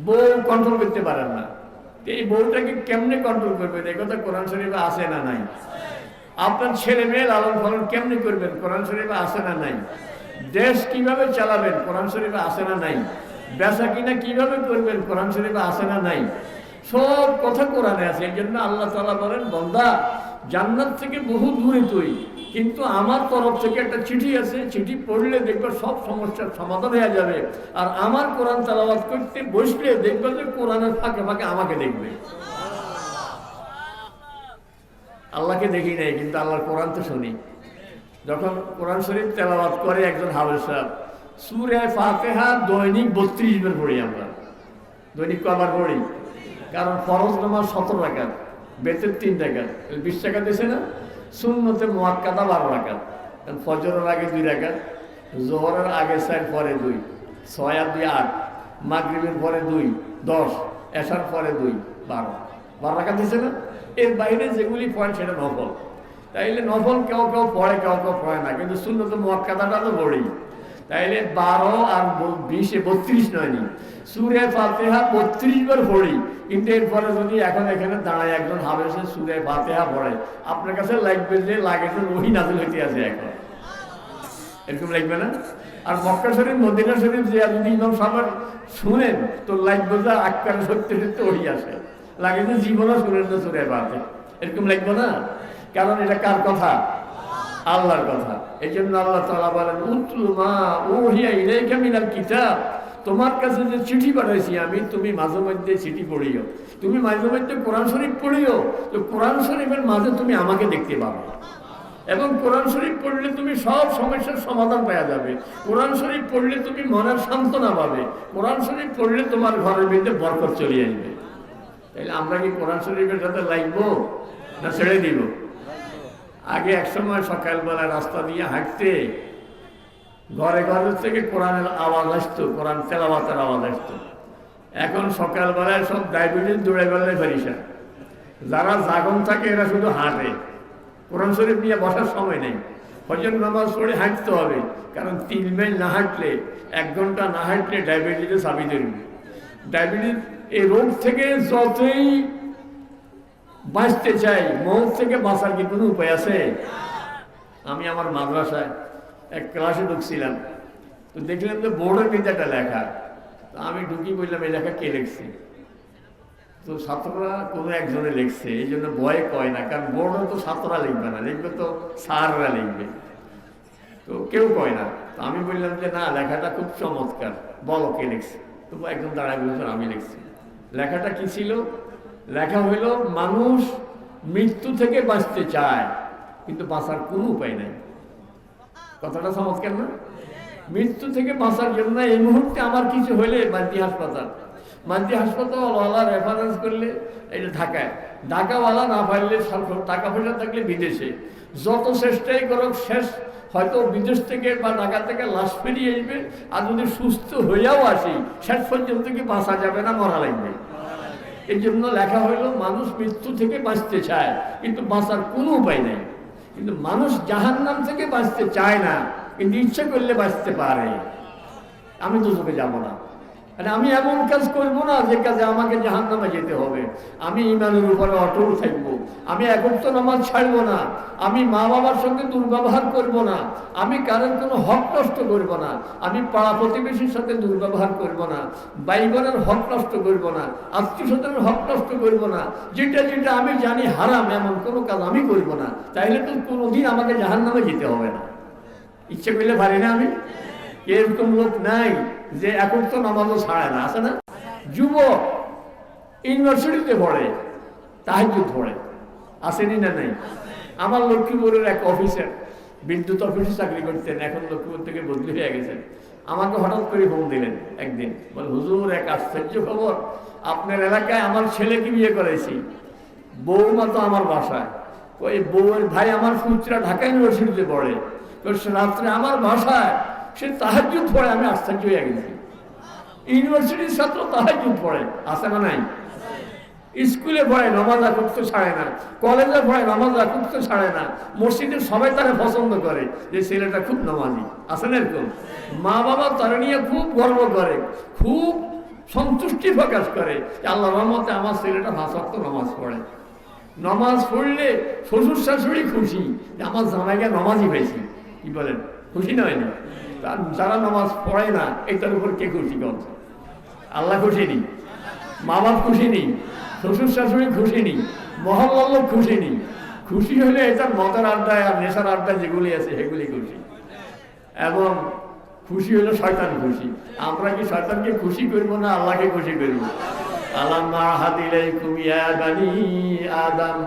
বউ কন্ট্রোল করতে পারেন না, এই বউটাকে কেমনে কন্ট্রোল করবেন? এই কথা কোরআন শরীফে আছে না নাই? আপনার ছেলে মেয়ে লালন পালন কেমনে করবেন? কোরআন শরীফে আছে না নাই? দেশ কিভাবে চালাবেন? কোরআন শরীফে আছে না নাই? বেচা কিনা কিভাবে করবেন? কোরআন শরীফে আছে না নাই? সব কথা কোরআনে আছে। এই জন্য আল্লাহ তাআলা বলেন, বান্দা জান্নাত থেকে বহু দূরে তুই, কিন্তু আমার তরফ থেকে একটা চিঠি আছে, চিঠি পড়লে দেখবে সব সমস্যার সমাধান হয়ে যাবে। আর আমার কোরআন তেলাওয়াত করতে বসলে দেখবে যে কোরআনের ফাঁকে ফাঁকে আমাকে দেখবে। আল্লাহকে দেখি নাই, কিন্তু আল্লাহর কোরআন তো শুনি। যখন কোরআন শরীফ তেলাওয়াত করে একজন হাফেজ সাহেব, সূরা ফাতিহা দৈনিক 32 বার পড়ি আমরা। দৈনিক কবার পড়ি? কারণ ফরজ নামাজ 17 রাকাত, বেতের 3 রাকাত, 20 টাকা দিয়েছে না। সুন্নতে মুআক্কাদা 12 রাকাত, ফজরের আগে 2 রাকাত, যোহরের আগে 4, পরে 2, 6 আর 2 8, মাগরিবের পরে 2 10, এশার পরে 2 12 রাকাত দিয়েছে না। এর বাইরে যেগুলি পড়েন সেটা নফল। তাইলে নফল কেউ কেউ পড়ে, কেউ কেউ পড়ে না, কিন্তু সুন্নতে মুআক্কাদাটা তো পড়ি। তাইলে 12 আর 20 32 নয়নি, সূরা ফাতিহা 32 বার পড়ি, কিন্তু এরপরে যদি এখন এখানে দাঁড়ায় একজন হাফেজে সূরা ফাতিহা পড়ে, আপনার কাছে লাগবে যে লাগে যে ওহী নাযিল হইতে আছে এখন, এরকম লাগবে না? আর মক্কা শরীফ মদিনা শরীফ যে যদি ইমাম সাহেব শুনেন তো লাগবে যে আক্কার সত্যি সত্যি ওহী আসে, লাগে যে জীবনও শুনেন না সূরা ফাতিহা, এরকম লাগবে না? কারণ এটা কার কথা? আল্লাহর কথা। এই জন্য আল্লাহ তাআলা বলেন উতলু মা উহিয়া ইলাইকা মিনাল কিতাব, তোমার কাছে যে চিঠি পাঠাইছি আমি, তুমি মাঝে মধ্যে চিঠি পড়িও, তুমি মাঝে মধ্যে কোরআন শরীফ পড়িও, তো কোরআন শরীফের মাঝে তুমি আমাকে দেখতে পাবে, এবং কোরআন শরীফ পড়লে তুমি সব সমস্যার সমাধান পাওয়া যাবে, কোরআন শরীফ পড়লে তুমি মনের সান্ত্বনা পাবে, কোরআন শরীফ পড়লে তোমার ঘরের মধ্যে বরকত চলে আসবে। তাইলে আমরা কি কোরআন শরীফের সাথে লাগবো না ছেড়ে দিব? আগে একসময় সকালবেলা রাস্তা দিয়ে হাঁটতে ঘরে ঘরে থেকে কোরআনের আওয়াজ আসতো, কোরআন তেলাওয়াতের আওয়াজ আসতো। এখন সকালবেলায় সব ডায়াবেটিস দৌড়ে বেড়ালে ফেরিসা, যারা জাগন থাকে এরা শুধু হাঁটে, কোরআন শরীফ নিয়ে বসার সময় নেই। ফজর নামাজ পড়ে হাঁটতে হবে, কারণ 3 মাইল না হাঁটলে, 1 ঘন্টা না হাঁটলে ডায়াবেটিসে চাবি ধরবে। ডায়াবেটিস এই রোগ থেকে যতই বাঁচতে চাই, মৌত থেকে বাঁচার কি কোনো উপায় আছে? আমি আমার মাদ্রাসায় এক ক্লাসে ঢুকছিলাম, তো দেখলাম যে বোর্ডের মধ্যে একটা লেখা, তো আমি ঢুকি বললাম এই লেখা কে লিখছে? তো ছাত্ররা কোনো একজনে লিখছে, এই জন্য ভয় কয় না, কারণ বোর্ডও তো ছাত্ররা লিখবে না, লিখবে তো স্যাররা লিখবে, তো কেউ কয় না। তো আমি বললাম যে না, লেখাটা খুব চমৎকার, বলো কে লিখছে? তো একজন দাঁড়ায় বলছেন আমি লিখছি। লেখাটা কি ছিল? লেখা হইল মানুষ মৃত্যু থেকে বাঁচতে চায়, কিন্তু বাঁচার কোনো উপায় নাই। কথাটা চমৎকার না? মৃত্যু থেকে বাঁচার জন্য এই মুহূর্তে আমার কিছু হলে মান্তি হাসপাতাল ওয়ালা রেফারেন্স করলে এটা ঢাকায়, ঢাকাওয়ালা না পারলে টাকা পয়সা থাকলে বিদেশে, যত চেষ্টাই করুক শেষ হয়তো বিদেশ থেকে বা ঢাকা থেকে লাশ ফিরিয়ে আসবে, আর যদি সুস্থ হইয়াও আসি শেষ পর্যন্ত কি বাঁচা যাবে না, মরা লাগবে। এই জন্য লেখা হইল মানুষ মৃত্যু থেকে বাঁচতে চায়, কিন্তু বাঁচার কোনো উপায় নেই। কিন্তু মানুষ জাহান্নাম থেকে বাঁচতে চায় না, কিন্তু ইচ্ছে করলে বাঁচতে পারে। আমি তো চোখে যাবো না, মানে আমি এমন কাজ করবো না যে কাজে আমাকে জাহান্নামে যেতে হবে। আমি ইমানের উপরে অটল থাকবো, আমি এক ওয়াক্ত নামাজ ছাড়বো না, আমি মা বাবার সঙ্গে দুর্ব্যবহার করব না, আমি কারোর কোনো হক নষ্ট করব না, আমি পাড়া প্রতিবেশীর সাথে দুর্ব্যবহার করব না, ভাই বোনের হক নষ্ট করব না, আত্মীয় স্বজনের হক নষ্ট করব না, যেটা যেটা আমি জানি হারাম এমন কোনো কাজ আমি করব না। তাইলে তো কোনোদিন আমাকে জাহান্নামে যেতে হবে না। ইচ্ছে করলে পারি না আমি? এরকম লোক নাই যে এখন তো নামাজও ছাড়ে না, আছে না? যুবক ইউনিভার্সিটিতে পড়ে, তাহাজ্জুদ পড়ে, আসেনি না? নাই। আমার লক্ষ্মীপুরের এক অফিসার বিদ্যুৎ অফিসে চাকরি করতেন, এখন লক্ষ্মীপুর থেকে বদলি হয়ে গেছেন। আমাকে হঠাৎ করে ফোন দিলেন একদিন, বল হুজুর এক আশ্চর্য খবর, আপনার এলাকায় আমার ছেলেকে বিয়ে করেছি, বউমা তো আমার বাসায়, ওই বউয়ের ভাই আমার পুত্রা ঢাকা ইউনিভার্সিটিতে পড়ে, তো রাত্রে আমার বাসায় সে তাহাজ্জুদ পড়ে। আমি আশ্চর্য হয়ে গেছি, ইউনিভার্সিটির ছাত্র তাহাজ্জুদ পড়ে, আছে না নাই? স্কুলে পড়ে নামাজ করতে ছাড়ে না, কলেজে পড়ে নামাজ করতে ছাড়ে না, মসজিদের সবাই তারা পছন্দ করে যে ছেলেটা খুব নামাজি, আছে না এরকম? মা বাবা তারা নিয়ে খুব গর্ব করে, খুব সন্তুষ্টি প্রকাশ করে যে আল্লাহ রহমতে আমার ছেলেটা 5 ওয়াক্ত নামাজ পড়ে। নামাজ পড়লে শ্বশুর শাশুড়ি খুশি যে আমার জামাইকে নামাজই হয়েছি। কি বলেন, খুশি নয় না? যারা নামাজ পড়ে না এটার উপর কে খুশি করছে? আল্লাহ খুশি নেই, মা বাপ খুশি নেই, শ্বশুর শাশুড়ি খুশি নেই, মহল্লার লোক খুশি নেই। খুশি হলে এটার মদের আড্ডায় আর নেশার আড্ডায় যেগুলি আছে সেগুলি খুশি, এবং খুশি হলে শয়তান খুশি। আমরা কি শয়তানকে খুশি করবো না আল্লাহকে খুশি করবো? আলাম্মা হাদিলাইকুম ইয়া বানি আদম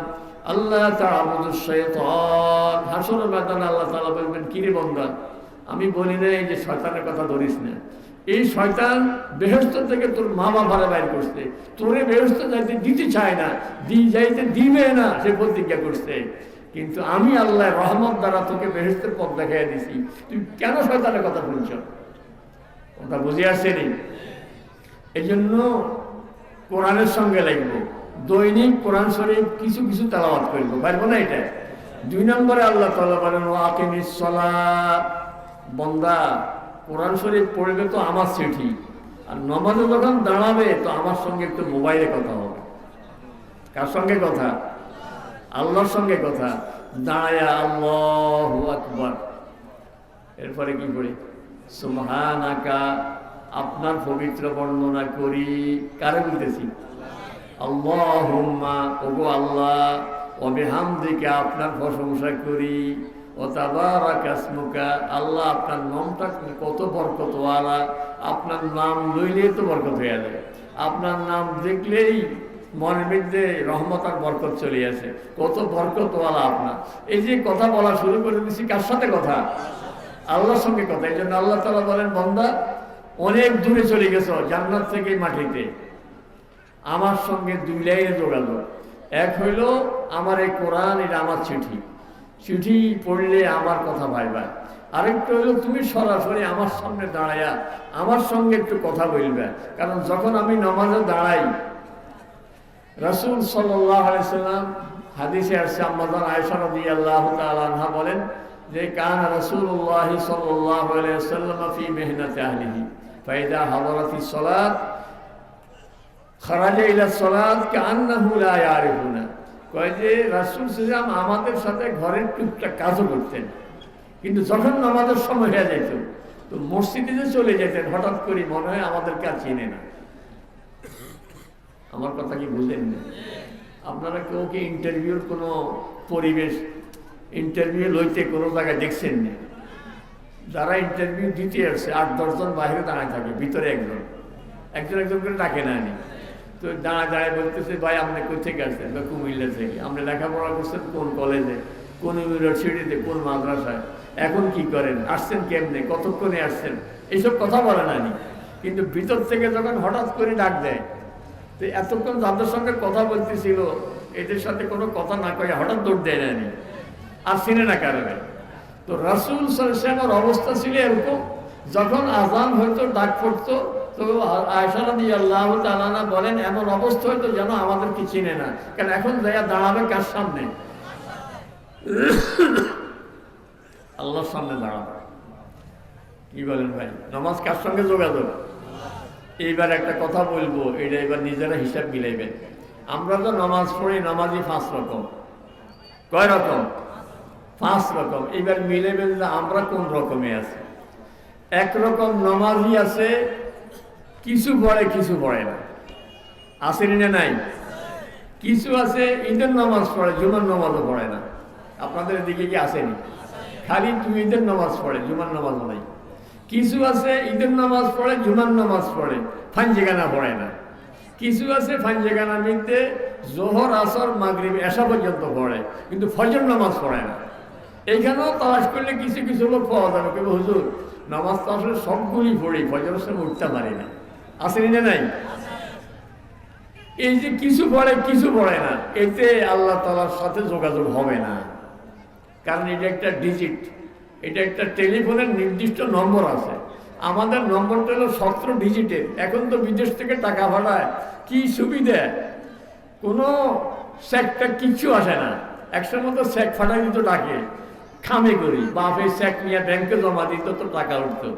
আল্লাহ তা'বুদুশ শাইতান। হাসরের ময়দানে আল্লাহ তাআলা বলবেন, কি রে বান্দা, আমি বলি না এই যে শয়তানের কথা ধরিস না, এই শয়তান বেহেশত থেকে তোর মা বাবারে বাইর করছে, তোরে বেহেশতে যাইতে দিতে চায় না, যাইতে দিবে না, সে প্রতিজ্ঞা করছে। কিন্তু আমি আল্লাহ রহমত দ্বারা তোকে বেহেশতের পথ দেখাই দিছি, তুই কেন শয়তানের কথা বলছ? ওটা বুঝে আসেনি। এই জন্য কোরআনের সঙ্গে লাগবো, দৈনিক কোরআন শরীফ কিছু কিছু তেলাওয়াত করবো, পারবো না? এটা 2 নম্বরে আল্লাহ তাআলা বলেন ওয়াকিমিস সালাত, বান্দা কোরআন শরীফ পড়বে তো আমার চিঠি, আর নামাজে যখন দাঁড়াবে তো আমার সঙ্গে একটু মোবাইলে কথা হবে। কার সঙ্গে কথা? আল্লাহর সঙ্গে কথা। দাঁড়ায়া আল্লাহু আকবার, এরপরে কি করি? সুবহানাকা, আপনার পবিত্র বর্ণনা করি। কারে বলতেছি? আল্লাহুম্মা, ওগো আল্লাহ, ওয়া বিহামদিকা, আপনার প্রশংসা করি। ও তাবারাকা ইসমুকা, আল্লাহ আপনার নামটা কত বরকতওয়ালা, আপনার নাম লইলেই তো বরকত হয়ে যায়। আপনার নাম দেখলেই মনের মধ্যে রহমত আর বরকত চলে আসে। কত বরকতওয়ালা আপনার। এই যে কথা বলা শুরু করে দিচ্ছি, কার সাথে কথা? আল্লাহর সঙ্গে কথা। এই জন্য আল্লাহ তাআলা বলেন, বান্দা অনেক দূরে চলে গেছো জান্নাত থেকে মাটিতে, আমার সঙ্গে দুই লাইনে যোগাযোগ। এক হইল আমার এই কোরআন, এটা আমার চিঠি, চিঠি পড়লে আমার কথা ভাইবা। আরেকটা হইল তুমি সরাসরি আমার সামনে দাঁড়াইয়া আমার সঙ্গে একটু কথা বলবে। কারণ যখন আমি নামাজে দাঁড়াই, রাসূল সাল্লাল্লাহু আলাইহি সাল্লাম হাদিসে আসছে, আম্মাজান আয়েশা রাদিয়াল্লাহু তাআলা আনহা বলেন যে কানা রাসূলুল্লাহ সাল্লাল্লাহু আলাইহি ওয়াসাল্লাম ফি মিহনাতি আহলিহি ফাইদা হাদারাতিস সালাত খারাজা ইলা সালাত কান্নাহু লা ইয়ারিফুনা। কয় যে রাসূল সাল্লাল্লাহু আলাইহি আমাদের সাথে ঘরের টুকটাক কাজও করতেন, কিন্তু যখন নামাজের সময় হয়ে যেত তো মসজিদে যে চলে যেতেন, হঠাৎ করে মনে হয় আমাদেরকে আর চিনে না। আমার কথা কি বুঝলেন না? আপনারা কেউ কি ইন্টারভিউর কোনো পরিবেশ, ইন্টারভিউ লইতে কোনো জায়গায় দেখছেন না? যারা ইন্টারভিউ দিতে আসছে 8-10 জন বাইরে দাঁড়ায় থাকে, ভিতরে একজন একজন করে ডাকে না নি। তো দাঁড়ায় বলতেছে, ভাই আপনি কোথেকে আসছেন? বা কুমিল্লা থেকে। আপনি লেখাপড়া করছেন কোন কলেজে, কোন ইউনিভার্সিটিতে, কোন মাদ্রাসায়, এখন কি করেন, আসছেন কেমনে, কতক্ষণে আসছেন, এইসব কথা বলে না নি। কিন্তু ভিতর থেকে যখন হঠাৎ করে ডাক দেয়, তো এতক্ষণ যাদের সঙ্গে কথা বলতেছিল এদের সাথে কোনো কথা না কয়ে হঠাৎ দৌড় দেয় না নি, আর চিনে না কারণে। তো রাসূল সাল্লাল্লাহু আলাইহি ওয়াসাল্লামের অবস্থা ছিল এরকম, যখন আযান হয়তো ডাক পড়তো তো আয়েশা রাদিয়াল্লাহু তাআলা আনহা বলেন এমন অবস্থা হয়তো যেন আমাদেরকে চিনে না। কারণ এখন যাইয়া দাঁড়াবে কার সামনে? আল্লাহর সামনে দাঁড়াবে। কি বলেন ভাই? নামাজ কার সঙ্গে যোগাযোগ? এইবার একটা কথা বলবো, এটা এবার নিজেরা হিসাব মিলাইবেন। আমরা তো নামাজ পড়ি, নামাজই 5 রকম। কয় রকম? 5 রকম। এবার মিলাইবেন যে আমরা কোন রকমে আছি। একরকম নামাজই আছে, কিছু পড়ে কিছু পড়ে না, আসেনি না নাই? কিছু আছে ঈদের নামাজ পড়ে, জুমার নামাজও পড়ে না। আপনাদের দিকে কি আসেনি? খালি ঈদের নামাজ পড়ে, জুমার নামাজও নাই। কিছু আছে ঈদের নামাজ পড়ে, জুমার নামাজ পড়ে, ফাঞ্জেগানা পড়ে না। কিছু আছে ফাঞ্জেগানার মধ্যে জোহর, আসর, মাগরিব, এশা পর্যন্ত পড়ে, কিন্তু ফজর নামাজ পড়ে না। এইখানেও তালাশ করলে কিছু কিছু লোক পাওয়া যাবে, কিন্তু হুজুর নামাজ তো আসলে সবগুলি পড়ি, ফজরের সময় উঠতে পারি না। আসেনি না নাই? এই যে কিছু পড়ে কিছু পড়ে না, এতে আল্লাহ তাআলার সাথে যোগাযোগ হবে না। কারণ এটা একটা ডিজিট, এটা একটা টেলিফোনের নির্দিষ্ট নম্বর আছে। আমাদের নম্বরটা হলো 17 ডিজিটের। এখন তো বিদেশ থেকে টাকা পাঠায়, কি সুবিধা, কোনো চেকটা কিচ্ছু আসে না। একসময় তো চেক ফাটাই দিত ডাকে, খামে করি বাপে চেক নিয়ে ব্যাংকে জমা দিত তো টাকা উঠতো।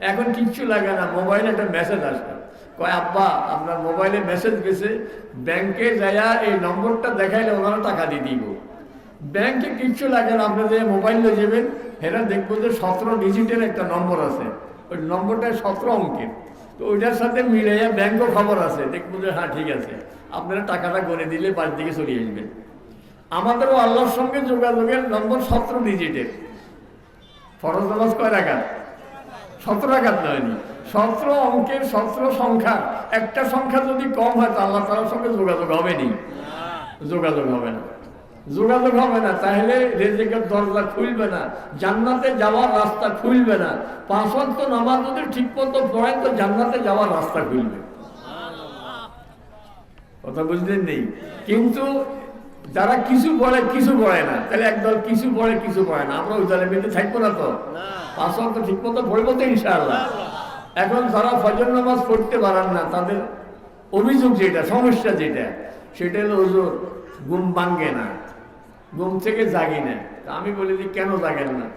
এখন কিচ্ছু লাগে না, মোবাইলে একটা মেসেজ আসে, কয় আব্বা আপনার মোবাইলে মেসেজ গেছে, ব্যাংকে যাইয়া এই নম্বরটা দেখাইলে ওনারা টাকা দিয়ে দিব। ব্যাংকে কিচ্ছু লাগে না, আপনি যে মোবাইল নিয়ে যাবেন, এরা দেখবো যে 17 ডিজিটের একটা নম্বর আছে, ওই নম্বরটা 17 অঙ্কের। তো ওইটার সাথে মিলাইয়া ব্যাংকও খবর আছে, দেখবো যে হ্যাঁ ঠিক আছে, আপনারা টাকাটা গড়ে দিলে বাড়ির দিকে চলে আসবেন। আমাদেরও আল্লাহর সঙ্গে যোগাযোগের নম্বর 17 ডিজিটের। ফরজ নামাজ কয় রাকাত? 17 রাকাত নয়নি, 17 অঙ্কের 17 সংখ্যা। একটা সংখ্যা যদি কম হয় তো আল্লাহ তাআলার সঙ্গে যোগাযোগ হবে নি, যোগাযোগ হবে না, যোগাযোগ হবে না। তাহলে রিজিকের দরজা খুলবে না, জান্নাতে যাওয়ার রাস্তা খুলবে না। 5 ওয়াক্ত নামাজ যদি ঠিক মতো পড়েন তো জান্নাতে যাওয়ার রাস্তা খুলবে। কথা বুঝলেন নেই? কিন্তু যারা কিছু পড়ে কিছু পড়ে না, তাহলে একদল কিছু পড়ে কিছু পড়ে না, আমরা ওই দলের মধ্যে থাকবো না তো। 5 ওয়াক্ত ঠিক মতো পড়বো তো ইনশাআল্লাহ। এখন যারা ফজর নামাজ পড়তে পারেন না, তাদের অভিযোগ যেটা, সমস্যা যেটা, সেটা হলো হুজুর ঘুম ভাঙ্গে না, ঘুম থেকে জাগি না। আমি বলি যে কেন জাগেন না?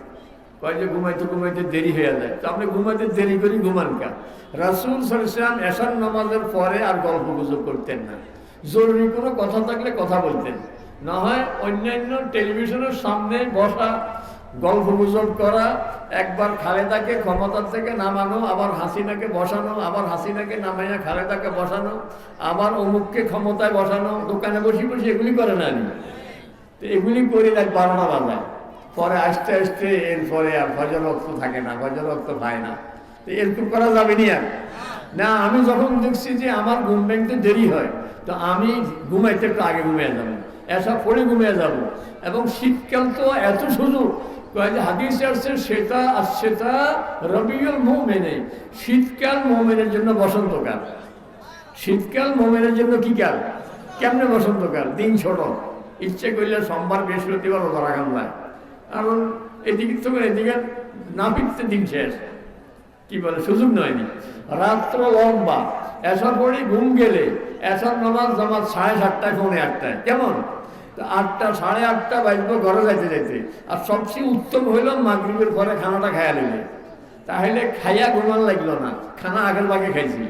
কয় যে ঘুমাইতে ঘুমাইতে দেরি হয়ে যায়। তো আপনি ঘুমাইতে দেরি করি ঘুমান কা? রাসূল সাল্লাল্লাহু আলাইহি ওয়াসাল্লাম এশার নামাজের পরে আর গল্প গুজব করতেন না। জরুরি কোনো কথা থাকলে কথা বলতেন, না হয় অন্যান্য টেলিভিশনের সামনে বসা, গল্প গুজব করা, একবার খালেদাকে ক্ষমতার থেকে নামানো, আবার হাসিনাকে বসানো, আবার হাসিনাকে নামাইয়া খালেদাকে বসানো, আবার অমুককে ক্ষমতায় বসানো, দোকানে বসে বসে এগুলি করে না। তো এগুলি করে রাত 12টা বাজায়, পরে আস্তে আস্তে এরপরে আর ফজর রক্ত থাকে না, ফজর রক্ত পায় না। তো এরকম করা যাবে নি আর না। আমি যখন দেখছি যে আমার ঘুম ভাঙতে দেরি হয়, তো আমি ঘুমাইতে একটু আগে ঘুমিয়ে যাবো, এসব পরে ঘুমিয়ে যাব। এবং শীতকাল তো এত সুযোগ, হাদিসে আসছে সেটা রবিউল মুমিন, শীতকাল মুমিনের জন্য বসন্তকাল। শীতকাল মুমিনের জন্য কি কাল? কেমনে বসন্তকাল? দিন ছোট, ইচ্ছে করলে সোমবার বৃহস্পতিবার রোজা রাখান যায়, কারণ এদিকে তো এদিকে না ফিরতে দিন শেষ, কি বলে সুযোগ নয়নি। রাত্র লম্বা, এসব পরে ঘুম গেলে এসব নামাজ জামাত 7:30 পৌনে 8টায়, কেমন? 8টা 8:30 বাজবো ঘরে যাইতে যাইতে। আর সবচেয়ে উত্তম হইল মাগরিবের পরে খানাটা খাইয়া নিলে, তাহলে খাইয়া ঘুমান লাগলো না, খানা আগের ভাগে খাইছি।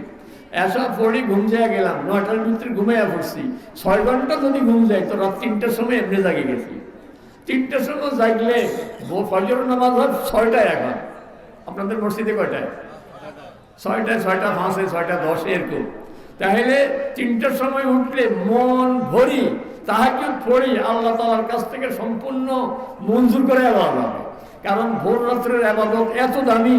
এসব পড়ি ঘুম যায় গেলাম, 9টার ভিতরে ঘুমাইয়া পড়ছি। 6 ঘন্টা যদি ঘুম যায় তো রাত 3টার সময় এমনি জাগে গেছি। 3টার সময় জাগলে ফজর নামাজ হয় 6টায়। এখন আপনাদের মসজিদে কয়টায়? 6টায়, 6:05, 6:10 এরকম। তাহলে 3টার সময় উঠলে মন ভরি তাহাজ্জুদ পড়ি আল্লাহ তাআলার কাছ থেকে সম্পূর্ণ মঞ্জুর করে দেওয়া যাবে। কারণ ভোর রাত্রের ইবাদত এত দামি,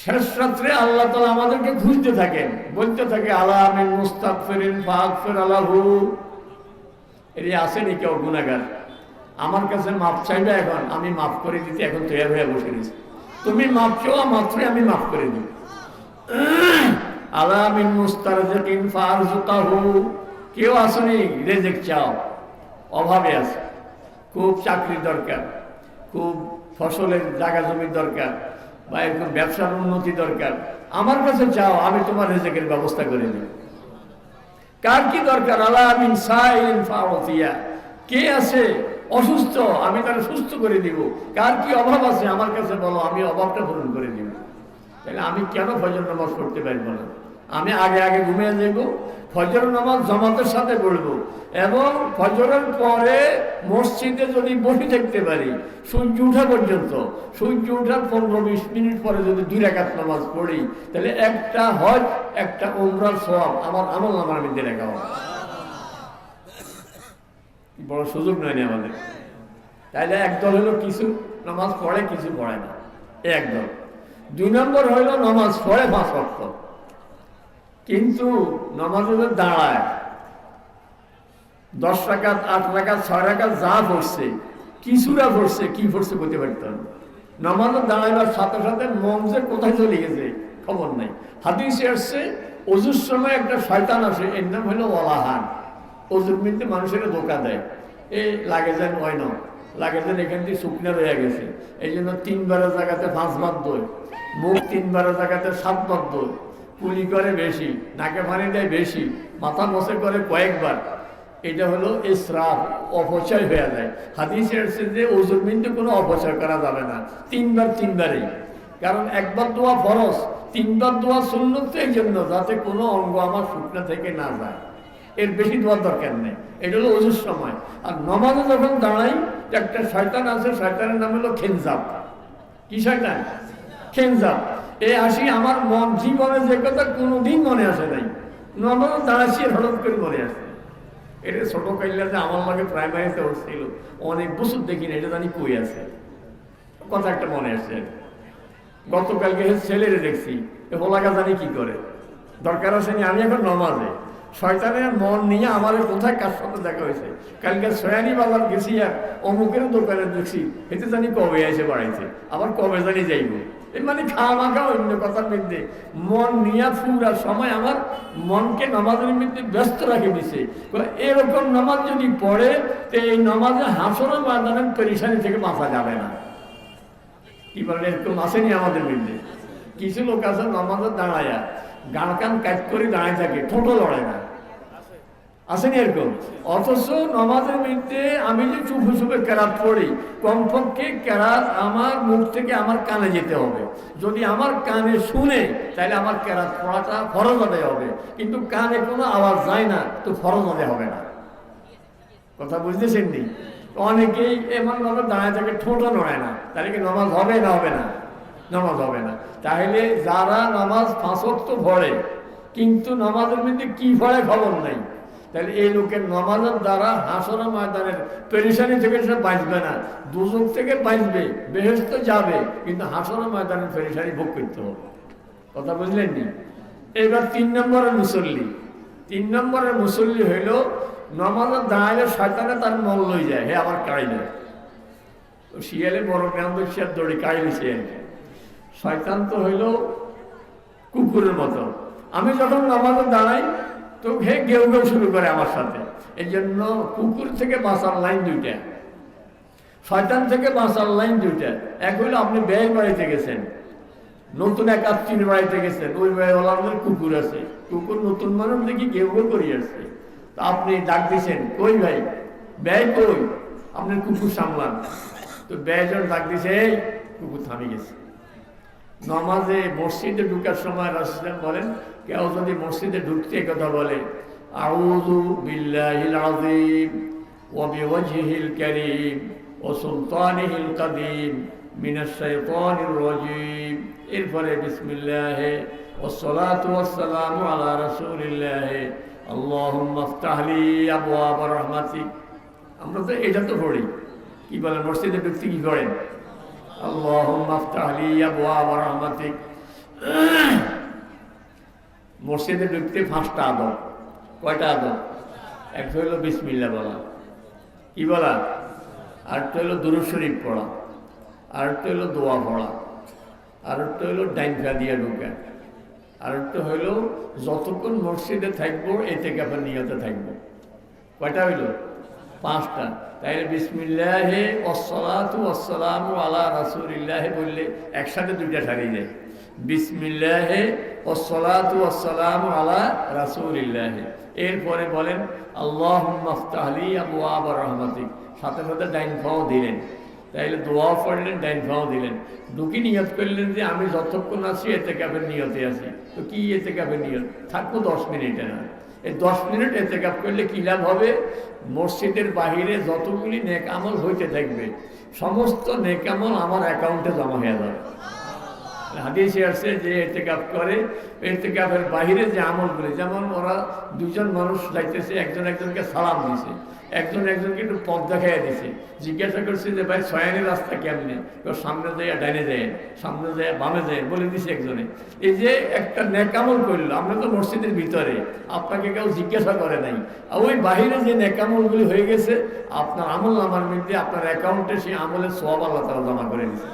শেষ রাত্রে আল্লাহ তাআলা আমাদেরকে খুঁজতে থাকেন, বলতে থাকে আলা মিন মুস্তাগফিরিন ফাগফির লাহু। এর আসেনি কেউ গুনাহগার আমার কাছে মাপ চাইবে, এখন আমি মাফ করে দিতে এখন তৈরি হয়ে বসে গেছি। তুমি মাপ চাওয়া মাত্রই আমি মাফ করে দিই। আলা মিন মুস্তারজিকিন ফারজুকাহু। কেউ আসেনি রেজেক চাও, অভাবে আছে, খুব চাকরির দরকার, খুব ফসলের জায়গা জমির দরকার, বা এরকম ব্যবসার উন্নতি দরকার, আমার কাছে চাও, আমি তোমার রেজেকের ব্যবস্থা করে দিই। কার কি দরকার? আলা মিন সাইলিন ফাউতিয়া। কে আছে অসুস্থ, আমি তাকে সুস্থ করে দিব। কার কি অভাব আছে আমার কাছে বলো, আমি অভাবটা পূরণ করে দিব। তাহলে আমি কেন ফজর নামাজ পড়তে পারবো না? আমি আগে আগে ঘুমিয়ে যাব, ফজর নামাজ জামাতের সাথে পড়বো, এবং ফজরের পরে মসজিদে যদি বসে থাকতে পারি সূর্য উঠা পর্যন্ত, সূর্য উঠার 15-20 মিনিট পরে যদি 2 রাকাত নামাজ পড়ি, তাহলে একটা হজ একটা উমরার সওয়াব আমার আমলনামার মধ্যে লেখা হবে। বড় সুযোগ নয়নি আমাদের। তাইলে একদল হলো কিছু নামাজ পড়ে, কিছু পড়ে না, একদল। 2 নম্বর হইল নামাজ পড়ে 5 ওয়াক্ত, কিন্তু নামাজে দাঁড়ায় 10 রাকাত, 8 রাকাত, 6 রাকাত যা পড়ছে, কিছুরা পড়ছে, কি পড়ছে বলতে পারতাম। নামাজে দাঁড়াইবার সাথে সাথে মন যে কোথায় চলে গেছে খবর নাই। হাদিসে আসছে ওজুর সময় একটা শয়তান আসে, এর নাম হলো ওয়ালাহান। ওজুর মধ্যে মানুষের ধোকা দেয়, এই লাগে যেন হয় না, লাগে যেন এখান থেকে শুকনো রয়ে গেছে, এই জন্য 3 বারের জায়গাতে 5 বার দোয়, মুখ 3 বারের জায়গাতে 7 বার দোয়, কুলি করে বেশি, নাকে পানি দেয় বেশি, মাথা মশে করে কয়েকবার। এটা হলো ইসরাফ, অপচয় হয়ে যায়। হাদিসে আসছে যে ওজুর মধ্যে কোনো অপচয় করা যাবে না, 3 বার 3 বারেই। কারণ 1 বার দোয়া ফরজ, 3 বার দোয়া সুন্নত, এই জন্য যাতে কোনো অঙ্গ আমার শুকনো থেকে না যায়, এর বেশি দোয়ার দরকার নেই। এটা হলো ওজুর সময়। আর নমাজে যখন দাঁড়াই, একটা শয়তান আছে, শয়তানের নাম হলো খেনজাব। কি শয়তান? খেনজাব। এই আসি আমার মন জীবনে যে কথা কোনোদিন মনে আসে নাই, নমাজে দাঁড়াচ্ছি হঠাৎ করে মনে আসে। এটা ছোট কাইলা যে আমার লাগে প্রাইমারিতে উঠছিল, অনেক বছর দেখিনি, এটা জানি কই আছে, কথা একটা মনে আসছে। গতকালকে ছেলেরে দেখছি, হোলাকা জানি কি করে, দরকার আসেনি। আমি এখন নমাজে, শয়তানের মন নিয়ে আমার কোথায় কার সাথে দেখা হয়েছে। কালকে সয়ানি বাজার গেছি, আর অমুকের দোকানে দেখছি, এতে জানি কবে এসে বাড়াইছে, আবার কবে জানি যাইব। এই মানে খাওয়া মাখা অন্য কথার মধ্যে মন নিয়ে পুরা সময় আমার মনকে নামাজের মধ্যে ব্যস্ত রাখে দিছে। এরকম নামাজ যদি পড়ে, তো এই নামাজে হাসরের ময়দানের পেরেশানি থেকে বাঁচা যাবে না। কি বলেন? এরকম আসেনি আমাদের মধ্যে? কিছু লোক আছে নামাজে দাঁড়ায়া গান কান কাজ করে দাঁড়ায় থাকে, ঠোঁটো লড়ে না। আসেনি এরকম? অথচ নামাজের মধ্যে আমি যে চুপে চুপে কেরাত পড়ি, কমপক্ষে কেরাত আমার মুখ থেকে আমার কানে যেতে হবে। যদি আমার কানে শুনে তাহলে আমার কেরাত পড়াটা ফরজ আদায় হবে, কিন্তু কানে কোনো আওয়াজ যায় না তো ফরজ আদায় হবে না। কথা বুঝতেছেন নি? অনেকেই এমন ভাবে দাঁড়ায় থাকে, ঠোঁটও নড়ায় না, তাহলে কি নামাজ হবে না হবে না? নামাজ হবে না। তাহলে যারা নামাজ 5 ওয়াক্ত পড়ে কিন্তু নামাজের মধ্যে কি পড়ে খবর নাই, তাহলে এই লোকের নামাজের দ্বারা হাসরের ময়দানের পেরেশানি থেকে সে বাঁচবে না, দুজক থেকে বাঁচবে, বেহেশত যাবে, কিন্তু হাসরের ময়দানের পেরেশানি ভোগ করতে হবে। কথা বুঝলেন নি? এবার 3 নম্বরের মুসল্লি। 3 নম্বরের মুসল্লি হইল নামাজের দাঁড়াইলে শয়তানে তার মন লই যায়, হে আমার কাড়াইলে শিয়ালে বড় জ্ঞান দড়ি কাড়িলে শিয়ালকে। শয়তান তো হইল কুকুরের মতো। আমি যখন নামাজে দাঁড়াই তো হে গেউ গেউ শুরু করে আমার সাথে। এই জন্য কুকুর থেকে বাঁচার লাইন দুইটা, শয়তান থেকে বাঁচার লাইন দুইটা। এক হইল আপনি ব্যয় বাড়িতে গেছেন, নতুন এক আত্মীয় বাড়িতে গেছেন, ওই ব্যয়ওয়ালার কুকুর আছে, কুকুর নতুন মানুষ দেখি গেউ গেউ করিয়ে আসছে, তো আপনি ডাক দিয়েছেন, কই ভাই ব্যয় কই, আপনার কুকুর সামলান। তো ব্যয়জন ডাক দিয়েছে, এই কুকুর থামি গেছে। নামাজে মসজিদে ঢুকার সময় রাসূলুল্লাহ বলেন, কেউ যদি মসজিদে ঢুকতে কথা বলে, আউযু বিল্লাহিল আযীম ওয়া বিওয়াজহিল কারীম ওয়া সুলতানিহিল কাদীম মিনাশ শাইতানির রাজীম, এরপরে বিসমিল্লাহ ওয়াসসালাতু ওয়াসসালামু আলা রাসূলিল্লাহ আল্লাহুম্মা ইফতাহ লি আবওয়াব রাহমাতিক। আমরা তো এটা তো পড়ি, কি বলেন মসজিদে ঢুকতে কি করেন? আল্লাহুম্মা ইফতাহ লি আবওয়াব রাহমাতিক। মসজিদে ঢুকতে 5টা আদব। কয়টা আদব? একটা হইল বিসমিল্লাহ বলা, কি বলা? আরেকটা হইল দুরূদ শরীফ পড়া, আরেকটা হইল দোয়া পড়া, আরেকটা হইল ডাইন পা দিয়ে ঢুকা, আরেকটা হইল যতক্ষণ মসজিদে থাকবো ইতিকাফের নিয়তে থাকবো। কয়টা হইল? 5টা। তাইলে বিসমিল্লাহে ওয়াসসালাতু ওয়াসসালামু আলা রাসূলিল্লাহ বললে একসাথে 2টা সারিয়ে যায়। বিসমিল্লাহে ওয়াসসালাতু ওয়াসসালামু আলা রাসূলিল্লাহ, এরপরে বলেন আল্লাহুম্মা ইফতাহ লি আবওয়াব রাহমাতিক, সাথে সাথে ডাইন পাও দিলেন, তাইলে দোয়া পড়লেন, ডাইন পাও দিলেন, ঢুকি নিয়ত করলেন যে আমি যতক্ষণ আছি ইতিকাফের নিয়তে আছি। তো কি ইতিকাফের নিয়ত? থাকবো 10 মিনিটে না, এই 10 মিনিট ইতিকাফ করলে কি লাভ হবে? মসজিদের বাহিরে যতগুলি নেক আমল হইতে থাকবে সমস্ত নেক আমল আমার অ্যাকাউন্টে জমা হয়ে যাবে। হাদিসে আসছে যে ইতিকাফ করে, ইতিকাফের বাহিরে যে আমলগুলি, যেমন ওরা 2জন মানুষ যাইতেছে, একজন একজনকে সালাম দিছে, একজন একজনকে একটু পথ দেখাইয়া দিছে, জিজ্ঞাসা করছে যে ভাই ছয়ানের রাস্তা কেমনে, সামনে যায় ডাইনে যায়, সামনে যায় বামে যায়, বলে দিছে একজনে। এই যে একটা নেক আমল করলো, আমরা তো মসজিদের ভিতরে, আপনাকে কেউ জিজ্ঞাসা করে নাই, ওই বাহিরে যে নেক আমলগুলি হয়ে গেছে আপনার আমল নামার মধ্যে, আপনার অ্যাকাউন্টে সেই আমলের সওয়াব আল্লাহ তাআলা জমা করে দিয়েছে।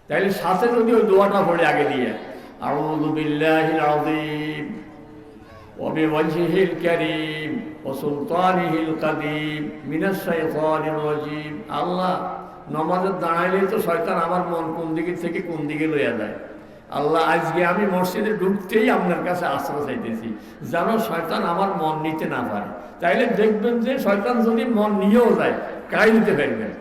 তাইলে সাথে যদি ওই দোয়াটা পড়ে আগে দিয়ে, আউযু বিল্লাহিল আযীম ওয়া বিওয়াজহিল কারীম ওয়া সুলতানিহিল কাদীম মিনাশ শাইতানির রাজীম। আল্লাহ, নামাজে দাঁড়াইলেই তো শয়তান আমার মন কোন দিকে থেকে কোন দিকে লইয়া যায়। আল্লাহ, আজকে আমি মসজিদে ঢুকতেই আপনার কাছে আশ্রয় চাইতেছি, যেন শয়তান আমার মন নিতে না পারে। তাইলে দেখবেন যে শয়তান যদি মন নিয়েও যায়, কাই নিতে পারবেন।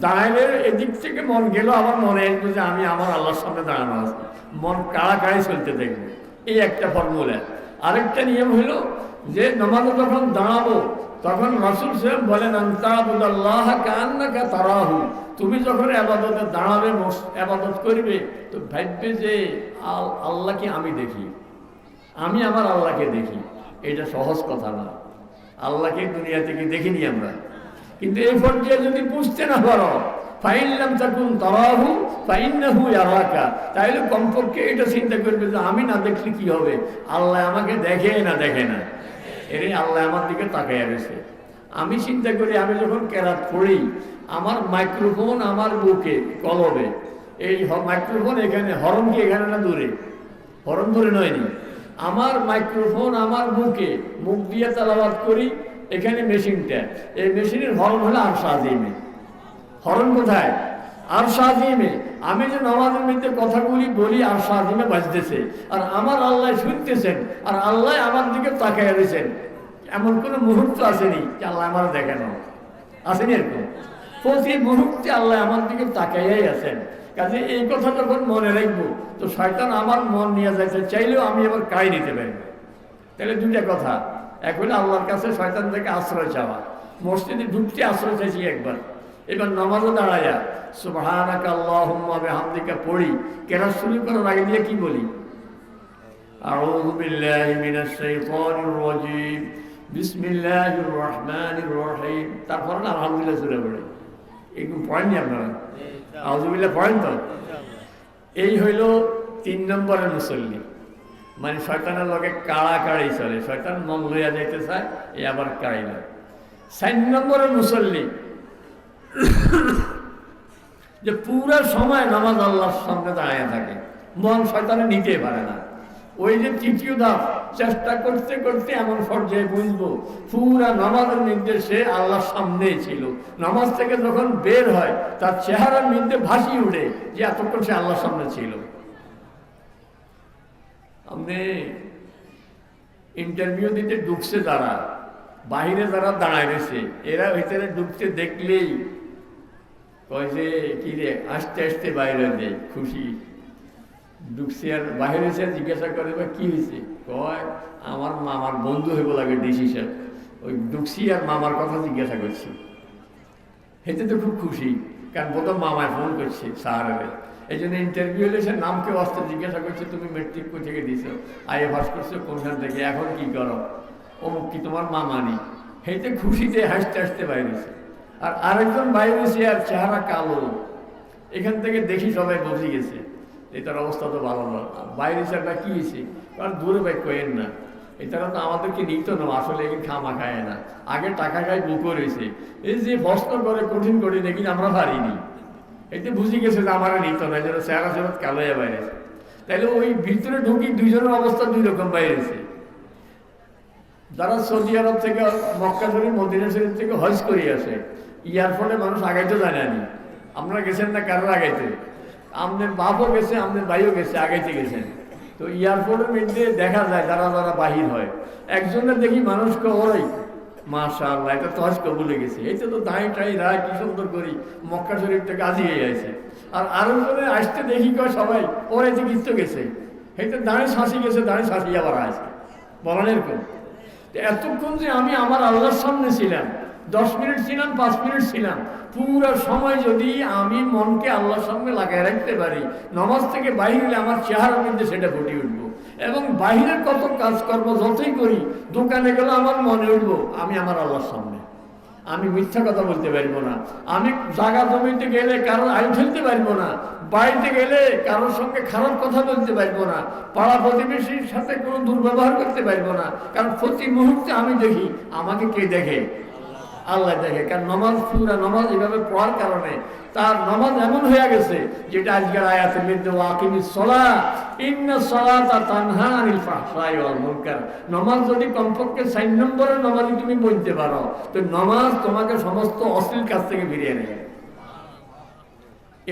দাঁড়াইলে এদিক থেকে মন গেল, আবার মনে আসবে যে আমি আমার আল্লাহর সামনে দাঁড়ানো আছি, মন কাড়াকাড়ি চলতে দেখবে। এই একটা ফর্মুলা। আরেকটা নিয়ম হইল যে নামাজে যখন দাঁড়াবো তখন রাসূল সাহেব বলেন, আনতাবুদাল্লাহ কান্নাকা তারাহু, তুমি যখন ইবাদতে দাঁড়াবে, ইবাদত করবে, তো ভাববে যে আল্লাহকে আমি দেখি, আমি আমার আল্লাহকে দেখি। এটা সহজ কথা না, আল্লাহকে দুনিয়া থেকে দেখিনি আমরা, কিন্তু এই পর্যায়ে যদি বুঝতে না পারো, ফাইন লাম তাকুন তারাহু ফাইন্নাহু ইয়ারাকা, তাইলে কমপক্ষে এটা চিন্তা করবে যে আমি না দেখলে কি হবে, আল্লাহ আমাকে দেখে না দেখে না, এরে আল্লাহ আমার দিকে তাকাইয়া রয়েছে। আমি চিন্তা করি, আমি যখন কেরাত পড়ি, আমার মাইক্রোফোন আমার বুকে কলবে, এই মাইক্রোফোন এখানে, হরণ কি এখানে না দূরে, হরণ ধরে নয়নি, আমার মাইক্রোফোন আমার বুকে, মুখ দিয়ে তেলাওয়াত করি, এখানে মেশিনটা, এই মেশিনের হরণ হলো আরশ আজিমে। হরণ কোথায়? আরশ আজিমে। আমি যে নামাজের মধ্যে কথাগুলি বলি আরশ আজিমে বাজতেছে, আর আমার আল্লাহ শুনতেছেন, আর আল্লাহ আমার দিকে তাকায় রয়েছেন। এমন কোনো মুহূর্ত আসেনি যে আল্লাহ আমার দেখানো আসেনি এরকম। প্রতি মুহূর্তে আল্লাহ আমার দিকে তাকাইয়াই আছেন। কাজে এই কথা যখন মনে রাখবো তো শয়তান আমার মন নিয়ে যাইতে চাইলেও আমি আবার কাই নিতে পারি। তাহলে দুইটা কথা, এক হলো আল্লাহর কাছে শয়তান থেকে আশ্রয় চাওয়া। মসজিদে ঢুকতে আশ্রয় চাইছি একবার, এবার নামাজে দাঁড়াইয়া সুবহানাকা আল্লাহুম্মা বিহামদিকা পড়ি, কেরাত শুরু করার আগে দিয়ে কি বলি? আউযু বিল্লাহি মিনাশ শাইতানির রাজীম, বিসমিল্লাহির রহমানির রহিম। তারপর না আলহামদুলিল্লাহ সূরা পড়ি। এরকম পড়েননি আপনারা? আউযু বিল্লাহ পড়েন তো? এই হইল 3 নম্বরের মুসল্লি, মানে শয়তানের লগে কাড়াকাড়ি চলে। শয়তান মন লইয়া যাইতে চায়, এই আবার কাড়াই না। 4 নম্বরের মুসল্লি যে পুরো সময় নামাজ আল্লাহর সামনে দাঁড়িয়ে থাকে, মন শয়তানে নিতে পারে না। ওই যে তৃতীয় ধাপ, চেষ্টা করতে করতে এমন পর্যায়ে বুঝবো পুরা নামাজের নির্দেশে আল্লাহর সামনেই ছিল। নামাজ থেকে যখন বের হয় তার চেহারার মধ্যে ভাসি উঠে যে এতক্ষণ সে আল্লাহর সামনে ছিল। আপনি ইন্টারভিউ দিতে ঢুকছে যারা, বাহিরে যারা দাঁড়ায় গেছে, এরা ভিতরে ঢুকতে দেখলেই কয় যে কি রে, আস্তে আস্তে বাইরে দেয় খুশি। ঢুকছে আর বাহিরে এসে জিজ্ঞাসা করে বা কি হয়েছে, কয় আমার মামার বন্ধু হইব লাগে ডিসি সাহেব, ওই ঢুকছি আর মামার কথা জিজ্ঞাসা করছি। এতে তো খুব খুশি, কারণ প্রথম মামায় ফোন করছে স্যারের। এই জন্য ইন্টারভিউ হলে সে নামকে অস্ত্র জিজ্ঞাসা করছে, তুমি মেট্রিক কই থেকে দিছো, আইএ পাস করছো কোনখান থেকে, এখন কি করো, অমুক কি তোমার মামা নেই। সেইতে খুশিতে হাসতে হাসতে বাইরেছে। আর আরেকজন বাইরেছে আর চেহারা কালো, এখান থেকে দেখি সবাই বসে গেছে এটার অবস্থা তো ভালো না। বাইরে একটা কি হয়েছে, কারণ দূরে বাইক কয়েন না, এটারা তো আমাদেরকে নিত না, আসলে এখানে খামা খায় না, আগে টাকা খায় বুকো রয়েছে। এই যে প্রশ্ন করে কঠিন কঠিন এখানে আমরা পারিনি, এতে বুঝে গেছে যে আমার নিত না, যেন চেহারা চেহারা কালো হয়ে বাইরেছে। তাইলে ওই ভিতরে ঢুকি দুইজনের অবস্থা দুই রকম বাইরেছে। যারা সৌদি আরব থেকে, মক্কা শরীফ, মদিনা শরীফ থেকে হজ করে আসে, এয়ারপোর্টে মানুষ আগাইতে জানেনি। আপনারা গেছেন না কারোর আগাইতে? আমাদের বাপও গেছে, আমাদের ভাইও গেছে, আগাইতে গেছেন। তো এয়ারপোর্টের মধ্যে দেখা যায় যারা যারা বাহির হয়, একজনের দেখি মানুষকে ওরাই মাশাআল্লাহ এটা তো হজ কবুলে গেছে, এটা তো দাঁড়ি টাই রায় কি সুন্দর করি মক্কা শরীফ থেকে আজিয়ে আছে। আর আরো জনে আসতে দেখি কয় সবাই ওরা যে গিয়ে গেছে, এটা দাঁড়ি শাঁসি গেছে, দাঁড়ি শাঁসি আবার আছে। বলেন এরকম? এতক্ষণ যে আমি আমার আল্লাহর সামনে ছিলাম, 10 মিনিট ছিলাম, 5 মিনিট ছিলাম, পুরো সময় যদি আমি মনকে আল্লাহর সামনে লাগাই রাখতে পারি, নামাজ থেকে বাহির হলে আমার চেহারার মধ্যে সেটা ফুটে উঠবো। এবং বাহিরের কত কাজকর্ম যতই করি, দোকানে গেলে আমার মনে উঠবো আমি আমার আল্লাহর সামনে, আমি মিথ্যা কথা বলতে পারবো না, আমি জায়গা জমিতে গেলে কারোর আইন ফেলতে পারবো না, বাড়িতে গেলে কারোর সঙ্গে খারাপ কথা বলতে পারবো না, পাড়া প্রতিবেশীর সাথে কোনো দুর্ব্যবহার করতে পারবো না। কারণ প্রতি মুহূর্তে আমি দেখি আমাকে কে দেখে, আল্লাহ দেখে। কারণ নামাজ, পুরা নামাজ এভাবে পড়ার কারণে তার নামাজ এমন হয়ে গেছে, যেটা আজকের আয়াতের মধ্যে ওয়াকিমিস সালাহ ইন্নাস সালাতা তানহা আনিল ফাহশাই ওয়াল মুনকার। নামাজ যদি কমপক্ষে 4 নম্বরের নামাজই তুমি বলতে পারো, তো নামাজ তোমাকে সমস্ত অশ্লীল কাজ থেকে ফিরিয়ে নেয়।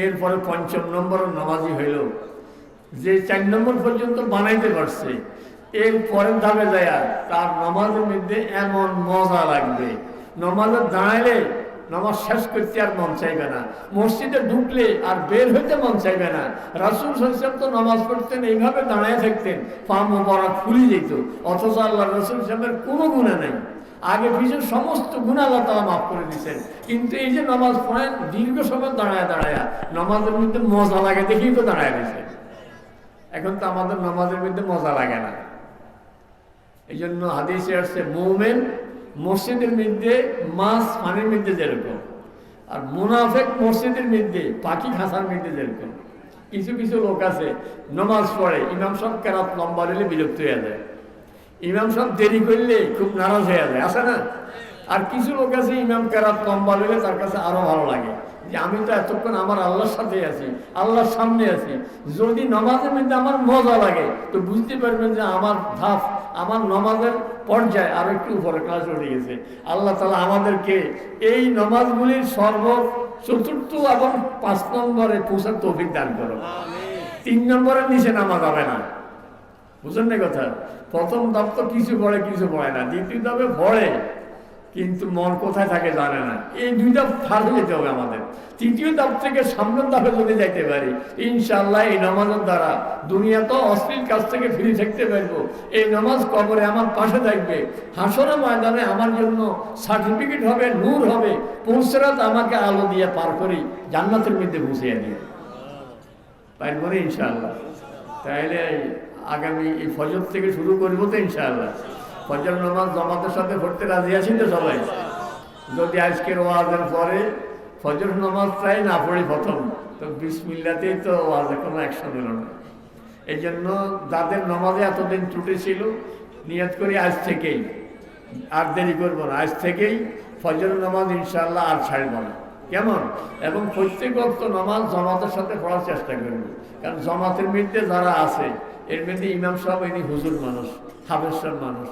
এরপরে 5ম নম্বরের নামাজই হইল যে 4 নম্বর পর্যন্ত বানাইতে পারছে, এর পরের ধাপে যায় তার নামাজের মধ্যে এমন মজা লাগবে, নামাজে দাঁড়াইলে নামাজ শেষ করতে আর মন চাইবে না, মসজিদে ঢুকলে আর বের হইতে মন চাইবে না। রাসূল সাল্লাল্লাহু আলাইহি ওয়াসাল্লাম তো নামাজ পড়তেন এইভাবে দাঁড়ায় থাকতেন, পা মোবারক ফুলে যেত, অথচ আল্লাহ রাসূল সাল্লাল্লাহু আলাইহি ওয়াসাল্লামের কোনো গুনাহ নাই, আগে পিছনে সমস্ত গুনাহ আল্লাহ তাআলা মাফ করে দিয়েছেন। কিন্তু এই যে নামাজ পড়েন দীর্ঘ সময় দাঁড়ায় দাঁড়ায়, নামাজের মধ্যে মজা লাগে দেখেই তো দাঁড়ায় গেছে। এখন তো আমাদের নামাজের মধ্যে মজা লাগে না। এই জন্য হাদিসে আসছে মুমিন মসজিদের মধ্যে মাছ পানির মধ্যে যেরকম, আর মুনাফিক মসজিদের মধ্যে পাখি খাঁচার মধ্যে যেরকম। কিছু কিছু লোক আছে নামাজ পড়ে, ইমাম সাহেব কেরাত লম্বা হলে বিরক্ত হয়ে যায়, ইমাম সাহেব দেরি করলে খুব নারাজ হয়ে যায়, আছে না? আর কিছু লোক আছে ইমাম কেরাত লম্বা হলে তার কাছে আরো ভালো লাগে, যে আমি তো এতক্ষণ আমার আল্লাহর সাথে আছি, আল্লাহর সামনে আছি। যদি নামাজের মধ্যে আমার মজা লাগে তো বুঝতে পারবেন যে আমার ধাপ, আমার নামাজের পর্যায়ে আরো একটু উপরে ক্লাস উঠে গেছে। আল্লাহ তাআলা আমাদেরকে এই নামাজগুলির চতুর্থ এবং 5 নম্বরে পৌঁছার তৌফিক দান করো। 3 নম্বরের নিচে নামা যাবে না। বুঝলেন না কথা? প্রথম ধাপ তো কিছু পড়ে কিছু পড়ে না, দ্বিতীয় ধাপে পড়ে কিন্তু মন কোথায় থাকে জানে না। এই দুই ধাপ পার হয়ে যেতে হবে আমাদের। তৃতীয় ধাপ থেকে সামনের ধাপে যদি যাইতে পারি ইনশাআল্লাহ এই নামাজের দ্বারা দুনিয়া তো অশ্লীল কাজ থেকে ফিরে থাকতে পারবো। এই নামাজ কবরে আমার পাশে থাকবে, হাসরের ময়দানে আমার জন্য সার্টিফিকেট হবে, নূর হবে, পুলসিরাত আমাকে আলো দিয়ে পার করে জান্নাতের মধ্যে বসিয়ে দিয়ে পারবো না ইনশাআল্লাহ। তাহলে আগামী এই ফজর থেকে শুরু করবো তো ইনশাআল্লাহ। ফজর নামাজ জামাতের সাথে পড়তে রাজি আছেন তো সবাই? যদি আজকের ওয়াজের পরে ফজর নামাজটাই না পড়ি প্রথম, তো বিসমিল্লাতেই তো ওয়াজে কোনো অ্যাকশন হলো না। এই জন্য যাদের নামাজে এতদিন ত্রুটি ছিল, নিয়ত করি আজ থেকেই আর দেরি করবো না, আজ থেকেই ফজর নামাজ ইনশাআল্লাহ আর ছাড়বো না। কেমন? এবং প্রত্যেক ওয়াক্ত নামাজ জামাতের সাথে পড়ার চেষ্টা করবো। কারণ জামাতের মধ্যে যারা আছে এর মধ্যে ইমাম সাহেব ইনি হুজুর মানুষ, হাফেজ সাহেব মানুষ,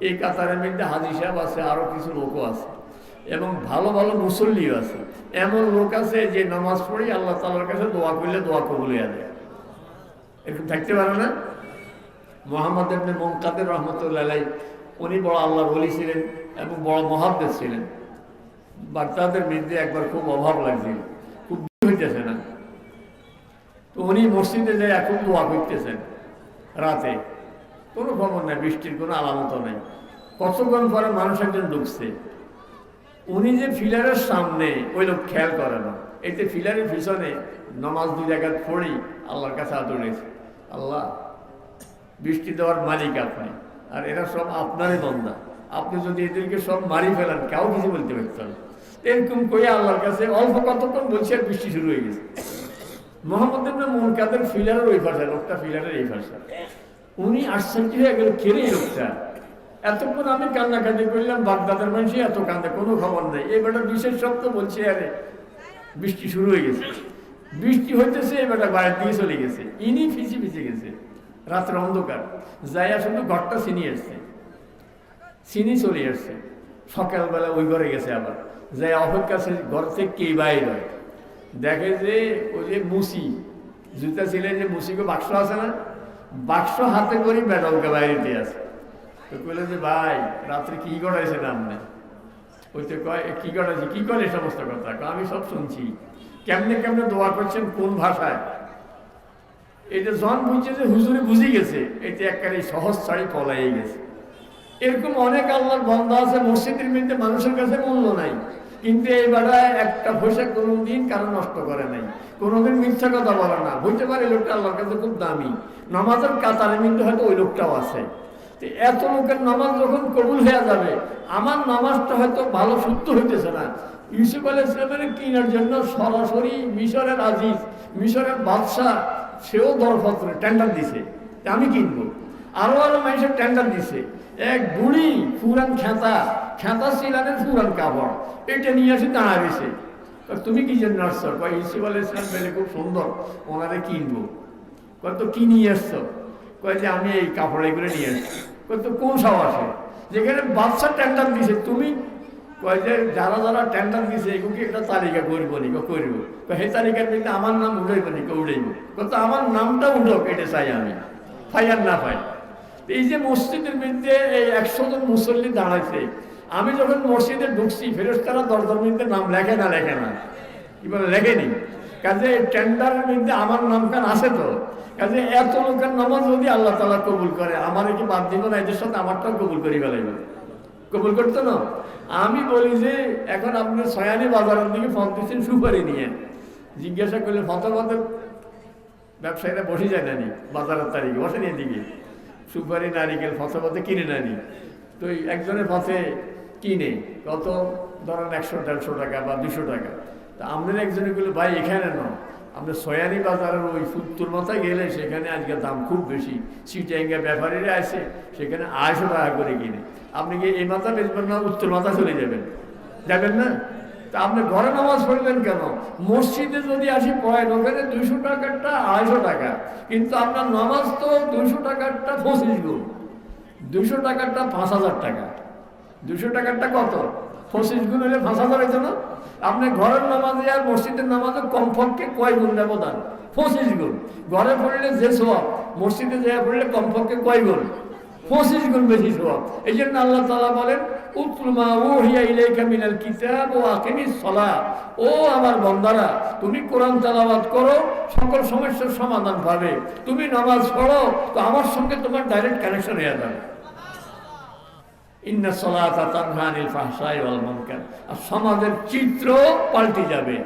এই কাতারের মধ্যে হাজি সাহেব আছে, আরও কিছু লোকও আছে এবং ভালো ভালো মুসল্লিও আছে। এমন লোক আছে যে নামাজ পড়ি আল্লাহ তাআলার কাছে দোয়া করলে দোয়া কবুল হয়ে যায়। এরকম থাকতে পারে না? মুহাম্মদ ইবনে মুনকাদির রহমতুল্লাহ আলাইহি উনি বড় আল্লাহর ওলি ছিলেন এবং বড় মুহাদ্দিস ছিলেন। বাচ্চাদের মধ্যে একবার খুব অভাব লাগছিল, খুব হইতেছে না, তো উনি মসজিদে যায় এখন দোয়া করতেছেন রাতে, কোনো খবর নাই, বৃষ্টির কোনো আলামত নেই। কতক্ষণ পরে মানুষ একজন ঢুকছে, উনি যে ফিলারের সামনে ওই লোক খেয়াল করে না, এতে ফিলারের পিছনে নামাজ 2 জায়গায় পড়ি আল্লাহর কাছে আদরেছে, আল্লাহ বৃষ্টি দেওয়ার মালিক আপনি, আর এরা সব আপনারই বান্দা, আপনি যদি এদেরকে সব মারি ফেলেন কেউ কিছু বলতে পারতেন। এরকম করে আল্লাহর কাছে অল্প কতক্ষণ বলছে আর বৃষ্টি শুরু হয়ে গেছে। মুহাম্মদ ইবনে মুনকাদির ফিলারের ওই পাশে, লোকটা ফিলারের এই পাশে, উনি আশ্চর্য হয়ে গেল, কেড়ে লোকটা এতক্ষণ আমি কান্নাকাটি করলাম, বাগদাদের মানুষই এত কান্দে, কোনো খবর নেই, এই বেটা বিশেষ শব্দ বলছে, আরে বৃষ্টি শুরু হয়ে গেছে, বৃষ্টি হইতেছে, এই বেটা বাইরের দিকে চলে গেছে, ইনি ফিসে ফিসে গেছে, রাত্রে অন্ধকার, যাইয়া শুধু ঘরটা চিনি আসছে, চিনি চলে আসছে, সকালবেলা ওই ঘরে গেছে, আবার যাই অপেক্ষা ঘর থেকে কে বাইর হয়, দেখে যে ওই যে মুসি জুতা ছিলে যে মুসিকে বাক্স আছে না, বাক্স হাতে করি বেটালকে বাইরে দিয়ে আছে। তো বলে যে ভাই রাত্রে কি করাইছেন আপনি? ওইতে কয় কি করাইছি, কি করে সমস্ত কথা? আমি সব শুনছি, কেমনে কেমনে দোয়া করছেন, কোন ভাষায়। এটা জন বুঝছে যে হুজুরে বুঝে গেছে, এটা একবারে সহজ ছাড়ি পলাই গেছে। এরকম অনেক আল্লাহর বান্দা আছে মসজিদের মধ্যে মানুষের কাছে মূল্য নাই, কিন্তু এই বেড়ায় একটা পয়সা কোনোদিন কারো নষ্ট করে নাই, কোনোদিন মিথ্যা কথা বলে না। হইতে পারে লোকটা আল্লাহর কাছে খুব দামি, নামাজের কাতারের মধ্যে হয়তো ওই লোকটাও আছে। এত লোকের নামাজ যখন কবুল হয়ে যাবে, আমার নামাজটা হয়তো ভালো শুদ্ধ হইতেছে না, ইউসুফ আলাইহিস সালামের কেনার জন্য সরাসরি মিশরের আজিজ, মিশরের বাদশাহ, সেও দরপত্র টেন্ডার দিছে আমি কিনবো, আরো আরো মানুষের টেন্ডার দিছে। এক বুড়ি পুরান খেতা সিলানের পুরান কাপড় এটা নিয়ে আসি দাঁড়া গেছে, তুমি কি জন্য আসছো? কয় ইউসুফ আলাইহিস সালাম পেলে খুব সুন্দর, ওনারে কিনবো। কয় তো কি নিয়ে আসছো? কয় যে আমি এই কাপড় এগুলো নিয়ে আসছি। কয় তো কোন সাহসে, যেখানে বাদশা টেন্ডার দিছে তুমি? কয় যে যারা যারা টেন্ডার দিছে এগুলো একটা তালিকা করবো নি? করবো। সেই তালিকার মধ্যে আমার নাম উঠাইবো নি? উঠাইবো। কত আমার নামটা উঠোক, এটা চাই আমি, পাই আর না পাই। এই যে মসজিদের মধ্যে এই 100 জন মুসল্লি দাঁড়াইছে, আমি যখন মসজিদে ঢুকছি ফেরেশতারা দরজার মধ্যে নাম লেখে না কি বলে লেখেনি, কাজে টেন্ডারের মধ্যে আমার নামখান আছে তো, কাজে এত লোকের নামাজ যদি আল্লাহ তাআলা কবুল করে, আমার কি বাদ দিব না? এদের সাথে আমারটাও কবুল করি ফেলাইব, কবুল করতো না? আমি বলি যে এখন আপনি সয়ানি বাজারের দিকে ফোন দিচ্ছেন সুপারি নিয়ে, জিজ্ঞাসা করলে ফতোয়াতে ব্যবসায়ীরা বসে যায় নানি, বাজারের তারিখে বসে নিয়ে দিকে সুপারি নারিকেল ফতোয়াতে কিনে নানি, তো একজনের পথে কিনে কত ধরেন 100-150 টাকা বা 200 টাকা। তা আমাদের একজনে বললো ভাই এখানে না, আমরা সয়ানি বাজারের ওই উত্তর মাথায় গেলে সেখানে আজকে দাম খুব বেশি, চিটাঙ্গা ব্যাপারীরা আছে সেখানে 250 টাকা করে কিনে, আপনি কি এই মাথা বেচবেন না উত্তর মাথা চলে যাবেন না? তা আপনি ঘরে নামাজ পড়লেন কেন? মসজিদে যদি আসি পড়েন ওখানে 200 টাকারটা 250 টাকা, কিন্তু আপনার নামাজ তো 200 টাকারটা 25 গুণ, 200 টাকারটা 5000 টাকা, 200 টাকারটা কত? 25 গুণ হলে 5000 হইতো না? আপনি ঘরের নামাজে আর মসজিদের নামাজে কমপক্ষে কয় গুণ ব্যবধান? 25 গুণ। ঘরে পড়লে যে সওয়াব মসজিদে যাওয়া পড়লে কমপক্ষে কয় গুণ? 25 গুণ বেশি সওয়াব। এই জন্য আল্লাহ তাআলা বলেন উতলু মা উহিয়া ইলাইকা মিনাল কিতাব ওয়া আকিমিস সালাহ। ও আমার বান্দারা, তুমি কোরআন তেলাওয়াত করো, সকল সমস্যার সমাধান পাবে। তুমি নামাজ পড়ো, তো আমার সঙ্গে তোমার ডাইরেক্ট কানেকশন হয়ে যাবে। ইন্না সালাতা তানহা আনিল ফাহশাই ওয়াল মুনকার। আর সমাজের চিত্র পাল্টে যাবে।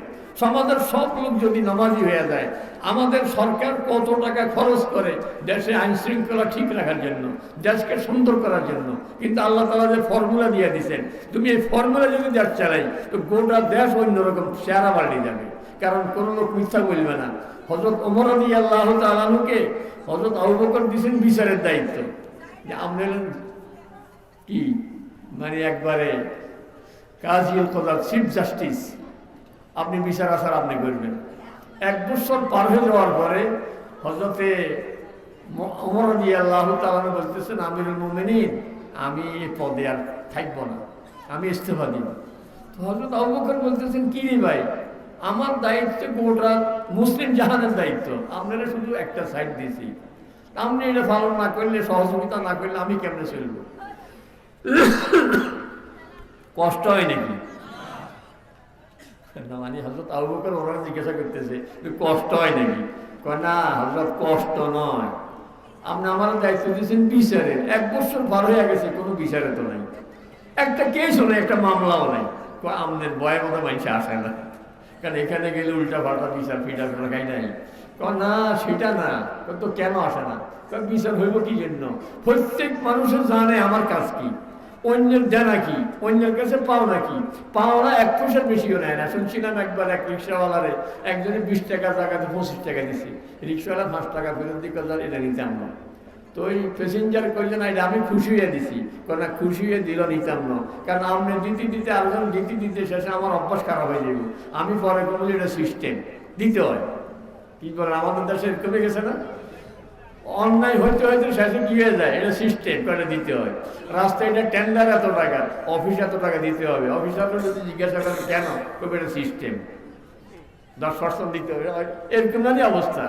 সমাজের সব লোক যদি নামাজি হয়ে যায়, আমাদের সরকার কত টাকা খরচ করে দেশে আইন শৃঙ্খলা ঠিক রাখার জন্য, দেশকে সুন্দর করার জন্য, কিন্তু আল্লাহ তাআলা যে ফর্মুলা দিয়ে দিচ্ছেন, তুমি এই ফর্মুলা যদি দেশ চালাই তো গোটা দেশ অন্যরকম চেহারা পাল্টে যাবে। কারণ কোনো লোক মিথ্যা বলবে না। হযরত ওমর রাদিয়াল্লাহু তাআলা আনহুকে হযরত আবু বকর দিয়েছেন বিচারের দায়িত্ব, যে আপনার কি মানে একবারে কাজীউল কদার, চিফ জাস্টিস, আপনি বিচার আচার আপনি করবেন। 1 বছর পার হয়ে যাওয়ার পরে হযরতে ওমর রাদিয়াল্লাহু তাআলা বলতেছেন, আমিরুল মুমিনিন, আমি এই পদে আর থাকবো না, আমি ইস্তেফা দিব। তো হযরত আবু বকর বলতেছেন, কি রে ভাই, আমার দায়িত্ব গোটা মুসলিম জাহানের দায়িত্ব, আপনারা শুধু একটা সাইড দিয়েছি, আপনি এটা পালন না করলে, সহযোগিতা না করলে আমি কেমনে চলবো? কষ্ট হয় নাকি? না মানে হযরত আবু বকর ওরা জিজ্ঞাসা করতেছে কষ্ট হয় নাকি? কয় না হযরত, কষ্ট নয়, আপনি আমার দায়িত্ব দিয়েছেন বিচারের। 1 বছর পার হয়ে গেছে, কোনো বিচারে তো নাই, একটা কেসও নেই, একটা মামলাও নাই। আমাদের বয়ের মতো মানুষ আসে না, কারণ এখানে গেলে উল্টা পাল্টা বিচার ফিটার খাই নাই। না সেটা না, তো কেন আসে না? বিচার হইব কি জন্য? প্রত্যেক মানুষের জানে আমার কাজ কি, অন্যের দেনা কি, অন্যের কাছে পাওনা কি। পাওনা 1 পয়সার বেশিও নেয় না। শুনছিলাম একবার এক রিক্সাওয়ালারে একজনে 20 টাকা জায়গাতে 25 টাকা দিছি, রিক্সাওয়ালা 5 টাকা ফেরত দিয়ে কথা এটা নিতাম না। তো ওই প্যাসেঞ্জার কইলেন এটা আমি খুশি হয়ে দিছি, না খুশি হয়ে দিল নিতাম না, কারণ আপনি দিতে দিতে আরেকজন দিতে দিতে শেষে আমার অভ্যাস খারাপ হয়ে যাবে। আমি পরে কোনো এটা সিস্টেম দিতে হয়, কি বলেন, আমাদের দেশে কমে গেছে না, অন্যায় হইতে হইতে শেষে কি হয়ে যায়, এটা সিস্টেম করে দিতে হয়। রাস্তায় এটা টেন্ডার এত টাকা, অফিস এত টাকা দিতে হবে, অফিসাররা যদি জিজ্ঞাসা করে কেন, তবে এটা সিস্টেম, 10% দিতে হবে, এরকম না অবস্থা।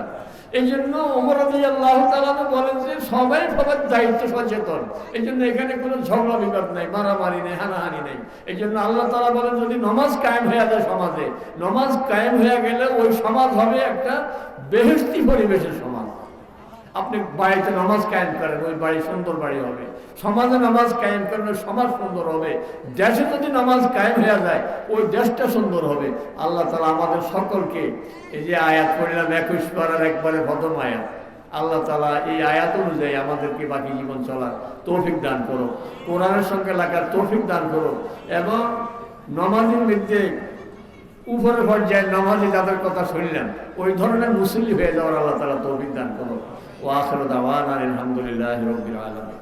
এই জন্য ওমর রাদিয়াল্লাহু তাআলা বলেন যে সবাই সবার দায়িত্ব সচেতন। এই জন্য এখানে কোনো ঝগড়া বিবাদ নাই, মারামারি নেই, হানাহানি নেই। এই জন্য আল্লাহ তাআলা বলেন যদি নামাজ কায়েম হয়ে যায় সমাজে, নামাজ কায়েম হয়ে গেলে ওই সমাজ হবে একটা বেহেশতি পরিবেশের সমাজ। আপনি বাড়িতে নামাজ কায়েম করেন, ওই বাড়ি সুন্দর বাড়ি হবে। সমাজে নামাজ কায়েম করলে সমাজ সুন্দর হবে। দেশে যদি নামাজ কায়েম হয়ে যায় ওই দেশটা সুন্দর হবে। আল্লাহ তাআলা আমাদের সকলকে এই যে আয়াত পড়লাম 21 পারার একবারে প্রথম আয়াত, আল্লাহ তাআলা এই আয়াত অনুযায়ী আমাদেরকে বাকি জীবন চলার তৌফিক দান করো, কোরআনের সঙ্গে লাগার তৌফিক দান করো, এবং নামাজের মধ্যে উপরে পর্যায়ে নামাজি যাদের কথা শুনলাম ওই ধরনের মুসল্লি হয়ে যাওয়ার আল্লাহ তাআলা তৌফিক দান করো। ওয়া আখিরু দাওয়ানা আলহামদুলিল্লাহি রাব্বিল আলামিন।